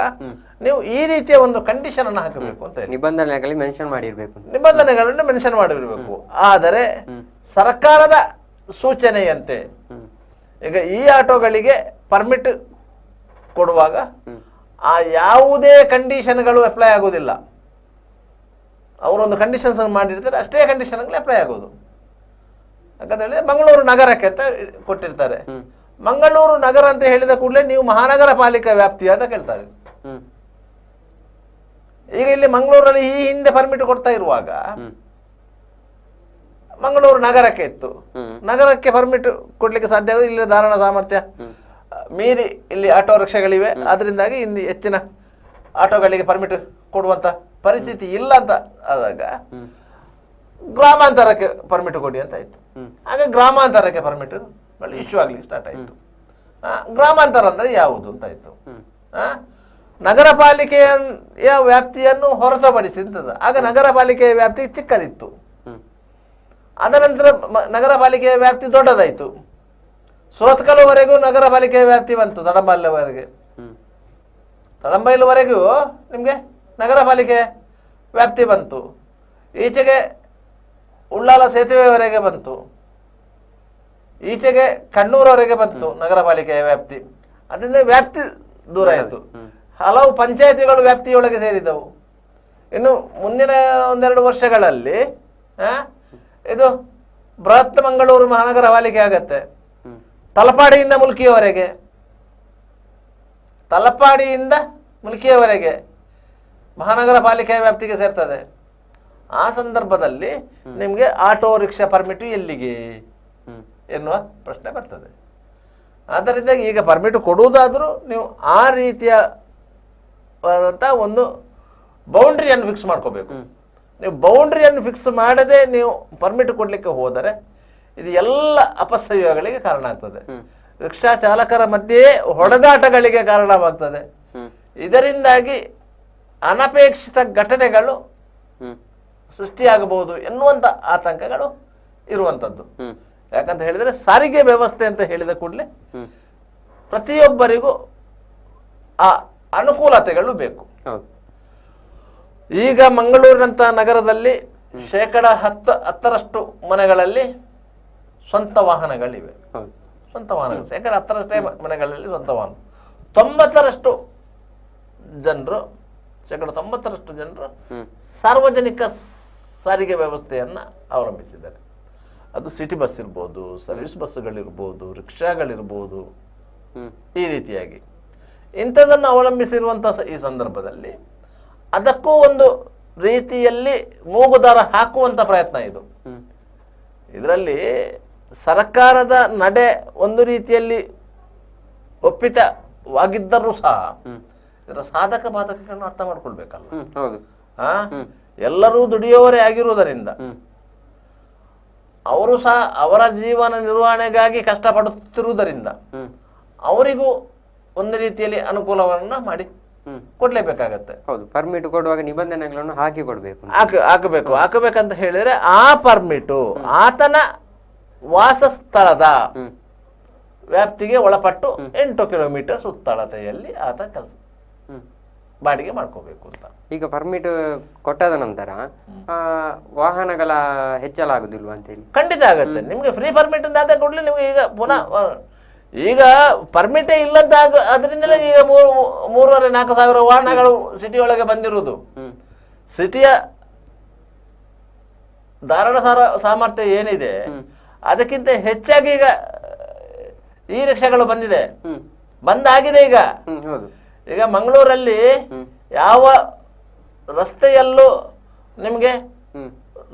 ನೀವು ಈ ರೀತಿಯ ಒಂದು ಕಂಡೀಷನ್ ಅನ್ನು ಹಾಕಬೇಕು ಅಂತ ಹೇಳಿ ನಿಬಂಧನೆಗಳಲ್ಲಿ ಮೆನ್ಷನ್ ಮಾಡಿರ್ಬೇಕು. ನಿಬಂಧನೆಗಳನ್ನು ಮೆನ್ಷನ್ ಮಾಡಿರಬೇಕು. ಆದರೆ ಸರ್ಕಾರದ ಸೂಚನೆಯಂತೆ ಈಗ ಈ ಆಟೋಗಳಿಗೆ ಪರ್ಮಿಟ್ ಕೊಡುವಾಗ ಆ ಯಾವುದೇ ಕಂಡೀಷನ್ಗಳು ಅಪ್ಲೈ ಆಗೋದಿಲ್ಲ. ಅವರೊಂದು ಕಂಡೀಷನ್ಸ್ ಮಾಡಿರ್ತಾರೆ, ಅಷ್ಟೇ ಕಂಡೀಷನ್ಗಳು ಅಪ್ಲೈ ಆಗೋದು. ಯಾಕಂತ ಹೇಳಿದ್ರೆ ಮಂಗಳೂರು ನಗರಕ್ಕೆ ಅಂತ ಕೊಟ್ಟಿರ್ತಾರೆ. ಮಂಗಳೂರು ನಗರ ಅಂತ ಹೇಳಿದ ಕೂಡಲೇ ನೀವು ಮಹಾನಗರ ಪಾಲಿಕೆ ವ್ಯಾಪ್ತಿ ಅಂತ ಕೇಳ್ತಾರೆ. ಈಗ ಇಲ್ಲಿ ಮಂಗಳೂರಲ್ಲಿ ಈ ಹಿಂದೆ ಪರ್ಮಿಟ್ ಕೊಡ್ತಾ ಇರುವಾಗ ಮಂಗಳೂರು ನಗರಕ್ಕೆ ಇತ್ತು. ನಗರಕ್ಕೆ ಪರ್ಮಿಟ್ ಕೊಡ್ಲಿಕ್ಕೆ ಸಾಧ್ಯ ಆಗೋದು ಇಲ್ಲಿ ಧಾರಣ ಸಾಮರ್ಥ್ಯ ಮೀರಿ ಇಲ್ಲಿ ಆಟೋ ರಿಕ್ಷಾಗಳಿವೆ. ಅದರಿಂದಾಗಿ ಇಲ್ಲಿ ಹೆಚ್ಚಿನ ಆಟೋಗಳಿಗೆ ಪರ್ಮಿಟ್ ಕೊಡುವಂತ ಪರಿಸ್ಥಿತಿ ಇಲ್ಲ ಅಂತ ಆದಾಗ ಗ್ರಾಮಾಂತರಕ್ಕೆ ಪರ್ಮಿಟ್ ಕೊಡಿ ಅಂತ ಆಯ್ತು. ಆಗ ಗ್ರಾಮಾಂತರಕ್ಕೆ ಪರ್ಮಿಟ್ ಇಶ್ಯೂ ಆಗ್ಲಿಕ್ಕೆ ಸ್ಟಾರ್ಟ್ ಆಯ್ತು. ಗ್ರಾಮಾಂತರ ಅಂದ್ರೆ ಯಾವುದು ಅಂತ ಆಯ್ತು. ನಗರ ಪಾಲಿಕೆಯ ವ್ಯಾಪ್ತಿಯನ್ನು ಹೊರತುಪಡಿಸಿದ ಆಗ ನಗರ ಪಾಲಿಕೆಯ ವ್ಯಾಪ್ತಿ ಚಿಕ್ಕದಿತ್ತು. ಅದನಂತರ ನಗರ ಪಾಲಿಕೆಯ ವ್ಯಾಪ್ತಿ ದೊಡ್ಡದಾಯ್ತು. ಸುರತ್ಕಲ್ವರೆಗೂ ನಗರ ಪಾಲಿಕೆಯ ವ್ಯಾಪ್ತಿ ಬಂತು. ತಡಂಬೈಲುವರೆಗೂ ನಿಮಗೆ ನಗರ ಪಾಲಿಕೆ ವ್ಯಾಪ್ತಿ ಬಂತು. ಈಚೆಗೆ ಉಳ್ಳಾಲ ಸೇತುವೆವರೆಗೆ ಬಂತು. ಈಚೆಗೆ ಕಣ್ಣೂರವರೆಗೆ ಬಂತು ನಗರ ಪಾಲಿಕೆಯ ವ್ಯಾಪ್ತಿ. ಅದರಿಂದ ವ್ಯಾಪ್ತಿ ದೂರ ಆಯಿತು. ಹಲವು ಪಂಚಾಯತಿಗಳು ವ್ಯಾಪ್ತಿಯೊಳಗೆ ಸೇರಿದವು. ಇನ್ನು ಮುಂದಿನ 1-2 ವರ್ಷಗಳಲ್ಲಿ ಇದು ಬೃಹತ್ ಮಂಗಳೂರು ಮಹಾನಗರ ಪಾಲಿಕೆ ಆಗತ್ತೆ. ತಲಪಾಡಿಯಿಂದ ಮುಲ್ಕಿಯವರೆಗೆ ಮಹಾನಗರ ಪಾಲಿಕೆಯ ವ್ಯಾಪ್ತಿಗೆ ಸೇರ್ತದೆ. ಆ ಸಂದರ್ಭದಲ್ಲಿ ನಿಮಗೆ ಆಟೋ ರಿಕ್ಷಾ ಪರ್ಮಿಟ್ ಎಲ್ಲಿಗೆ ಎನ್ನುವ ಪ್ರಶ್ನೆ ಬರ್ತದೆ. ಆದ್ದರಿಂದ ಈಗ ಪರ್ಮಿಟ್ ಕೊಡುವುದಾದರೂ ನೀವು ಆ ರೀತಿಯ ಒಂದು ಬೌಂಡ್ರಿಯನ್ನು ಫಿಕ್ಸ್ ಮಾಡ್ಕೋಬೇಕು. ನೀವು ಬೌಂಡ್ರಿಯನ್ನು ಫಿಕ್ಸ್ ಮಾಡದೆ ನೀವು ಪರ್ಮಿಟ್ ಕೊಡಲಿಕ್ಕೆ ಹೋದರೆ ಇದು ಎಲ್ಲ ಅಪಸವ್ಯಗಳಿಗೆ ಕಾರಣ ಆಗ್ತದೆ. ರಿಕ್ಷಾ ಚಾಲಕರ ಮಧ್ಯೆ ಹೊಡೆದಾಟಗಳಿಗೆ ಕಾರಣವಾಗ್ತದೆ. ಇದರಿಂದಾಗಿ ಅನಪೇಕ್ಷಿತ ಘಟನೆಗಳು ಸೃಷ್ಟಿಯಾಗಬಹುದು ಎನ್ನುವಂತ ಆತಂಕಗಳು ಇರುವಂತದ್ದು. ಯಾಕಂತ ಹೇಳಿದ್ರೆ ಸಾರಿಗೆ ವ್ಯವಸ್ಥೆ ಅಂತ ಹೇಳಿದ ಕೂಡಲೇ ಪ್ರತಿಯೊಬ್ಬರಿಗೂ ಆ ಅನುಕೂಲತೆಗಳು ಬೇಕು. ಈಗ ಮಂಗಳೂರಿನಂತ ನಗರದಲ್ಲಿ 10% ಮನೆಗಳಲ್ಲಿ ಸ್ವಂತ ವಾಹನಗಳಿವೆ. ಹೌದು. ಸ್ವಂತ ವಾಹನಗಳು, ಯಾಕಂದ್ರೆ 10ರಷ್ಟೇ ಮನೆಗಳಲ್ಲಿ ಸ್ವಂತ ವಾಹನ. 90ರಷ್ಟು ಜನರು, 90% ಜನರು ಸಾರ್ವಜನಿಕ ಸಾರಿಗೆ ವ್ಯವಸ್ಥೆಯನ್ನು ಅವಲಂಬಿಸಿದ್ದಾರೆ. ಅದು ಸಿಟಿ ಬಸ್ ಇರ್ಬೋದು, ಸರ್ವಿಸ್ ಬಸ್ಸುಗಳಿರ್ಬೋದು, ರಿಕ್ಷಾಗಳಿರ್ಬೋದು, ಈ ರೀತಿಯಾಗಿ ಇಂಥದನ್ನು ಅವಲಂಬಿಸಿರುವಂಥ ಈ ಸಂದರ್ಭದಲ್ಲಿ ಅದಕ್ಕೂ ಒಂದು ರೀತಿಯಲ್ಲಿ ಮೂಗುದಾರ ಹಾಕುವಂಥ ಪ್ರಯತ್ನ ಇದು. ಇದರಲ್ಲಿ ಸರ್ಕಾರದ ನಡೆ ಒಂದು ರೀತಿಯಲ್ಲಿ ಒಪ್ಪಿತವಾಗಿದ್ದರೂ ಸಹ ಇದರ ಸಾಧಕ ಬಾಧಕಗಳನ್ನು ಅರ್ಥ ಮಾಡ್ಕೊಳ್ಬೇಕಲ್ಲ. ಎಲ್ಲರೂ ದುಡಿಯುವವರೇ ಆಗಿರುವುದರಿಂದ ಅವರು ಸಹ ಅವರ ಜೀವನ ನಿರ್ವಹಣೆಗಾಗಿ ಕಷ್ಟಪಡುತ್ತಿರುವುದರಿಂದ ಅವರಿಗೂ ಒಂದು ರೀತಿಯಲ್ಲಿ ಅನುಕೂಲವನ್ನ ಮಾಡಿ ಕೊಡ್ಲೇಬೇಕಾಗತ್ತೆ. ಹೌದು, ಪರ್ಮಿಟ್ ಕೊಡುವಾಗ ನಿಬಂಧನೆಗಳನ್ನು ಹಾಕಿ ಕೊಡಬೇಕು. ಹಾಕಬೇಕಂತ ಹೇಳಿದ್ರೆ ಆ ಪರ್ಮಿಟು ಆತನ ವಾಸ ಸ್ಥಳದ ವ್ಯಾಪ್ತಿಗೆ ಒಳಪಟ್ಟು 8 ಕಿಲೋಮೀಟರ್ ಸುತ್ತಳತೆಯಲ್ಲಿ ಆತ ಕೆಲಸ ಬಾಡಿಗೆ ಮಾಡ್ಕೋಬೇಕು ಅಂತ. ಈಗ ಪರ್ಮಿಟ್ ಕೊಟ್ಟಾದ ನಂತರ ವಾಹನಗಳ ಹೆಚ್ಚಳ ಆಗುದಿಲ್ವಾ ಅಂತ ಹೇಳಿ? ಖಂಡಿತ ಆಗುತ್ತೆ. ನಿಮ್ಗೆ ಫ್ರೀ ಪರ್ಮಿಟ್ ಅಂತ ಆದ ಕೂಡಲೇ ನಿಮ್ಗೆ ಈಗ ಪುನಃ ಈಗ ಪರ್ಮಿಟೇ ಇಲ್ಲಂತ ಅದರಿಂದಲೇ ಈಗ 3,500-4,000 ವಾಹನಗಳು ಸಿಟಿ ಒಳಗೆ ಬಂದಿರುವುದು. ಸಿಟಿಯ ಧಾರಣ ಸಾಮರ್ಥ್ಯ ಏನಿದೆ ಅದಕ್ಕಿಂತ ಹೆಚ್ಚಾಗಿ ಈಗ ಈ ರಿಕ್ಷಾಗಳು ಬಂದಾಗಿದೆ. ಈಗ ಮಂಗಳೂರಲ್ಲಿ ಯಾವ ರಸ್ತೆಯಲ್ಲೂ ನಿಮ್ಗೆ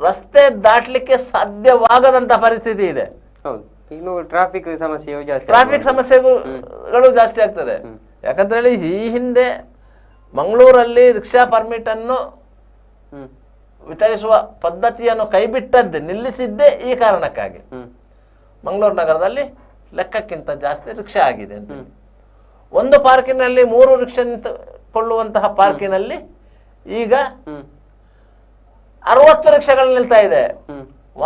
ರಸ್ತೆ ದಾಟ್ಲಿಕ್ಕೆ ಸಾಧ್ಯವಾಗದಂತ ಪರಿಸ್ಥಿತಿ ಇದೆ. ಟ್ರಾಫಿಕ್ ಸಮಸ್ಯೆಗಳು ಜಾಸ್ತಿ ಆಗ್ತದೆ. ಯಾಕಂತ ಹೇಳಿ ಈ ಹಿಂದೆ ಮಂಗಳೂರಲ್ಲಿ ರಿಕ್ಷಾ ಪರ್ಮಿಟ್ ಅನ್ನು ವಿತರಿಸುವ ಪದ್ಧತಿಯನ್ನು ನಿಲ್ಲಿಸಿದ್ದೇ ಈ ಕಾರಣಕ್ಕಾಗಿ. ಮಂಗಳೂರು ನಗರದಲ್ಲಿ ಲೆಕ್ಕಕ್ಕಿಂತ ಜಾಸ್ತಿ ರಿಕ್ಷಾ ಆಗಿದೆ ಅಂತ. ಒಂದು ಪಾರ್ಕಿನಲ್ಲಿ 3 ರಿಕ್ಷಾ ನಿಂತುಕೊಳ್ಳುವಂತಹ ಪಾರ್ಕಿನಲ್ಲಿ ಈಗ 60 ರಿಕ್ಷಾಗಳು ನಿಲ್ತಾ ಇದೆ.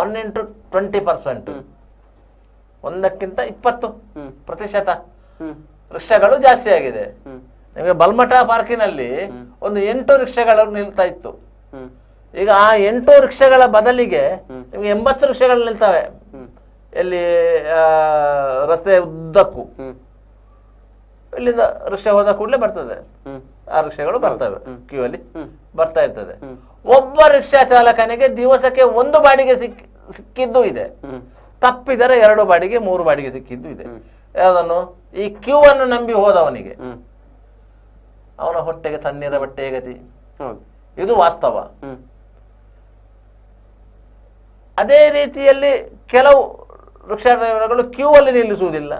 1x20%, 1ಕ್ಕಿಂತ 20% ರಿಕ್ಷಾಗಳು ಜಾಸ್ತಿ ಆಗಿದೆ. ನಿಮಗೆ ಬಲ್ಮಠ ಪಾರ್ಕಿನಲ್ಲಿ ಒಂದು 8 ರಿಕ್ಷಾಗಳು ನಿಲ್ತಾ ಇತ್ತು. ಈಗ ಆ 8 ರಿಕ್ಷಾಗಳ ಬದಲಿಗೆ ನಿಮಗೆ 80 ರಿಕ್ಷಾಗಳು ನಿಲ್ತವೆ. ಎಲ್ಲಿ ರಸ್ತೆ ಉದ್ದಕ್ಕೂ ಇಲ್ಲಿಂದ ರಿಕ್ಷಾ ಹೋದ ಕೂಡಲೇ ಬರ್ತದೆ. ಆ ರಿಕ್ಷಾಗಳು ಬರ್ತವೆ, ಕ್ಯೂ ಅಲ್ಲಿ ಬರ್ತಾ ಇರ್ತದೆ. ಒಬ್ಬ ರಿಕ್ಷಾ ಚಾಲಕನಿಗೆ ದಿವಸಕ್ಕೆ 1 ಬಾಡಿಗೆ ಸಿಕ್ಕಿದ್ದು ಇದೆ. ತಪ್ಪಿದರೆ 2 ಬಾಡಿಗೆ 3 ಬಾಡಿಗೆ ಸಿಕ್ಕಿದ್ದು ಇದೆ. ಯಾವುದನ್ನು? ಈ ಕ್ಯೂ ಅನ್ನು ನಂಬಿ ಹೋದವನಿಗೆ ಅವನ ಹೊಟ್ಟೆಗೆ ತಣ್ಣೀರ ಬಟ್ಟೆ ಗತಿ. ಇದು ವಾಸ್ತವ. ಅದೇ ರೀತಿಯಲ್ಲಿ ಕೆಲವು ರಿಕ್ಷಾ ಡ್ರೈವರ್ಗಳು ಕ್ಯೂ ಅಲ್ಲಿ ನಿಲ್ಲಿಸುವುದಿಲ್ಲ,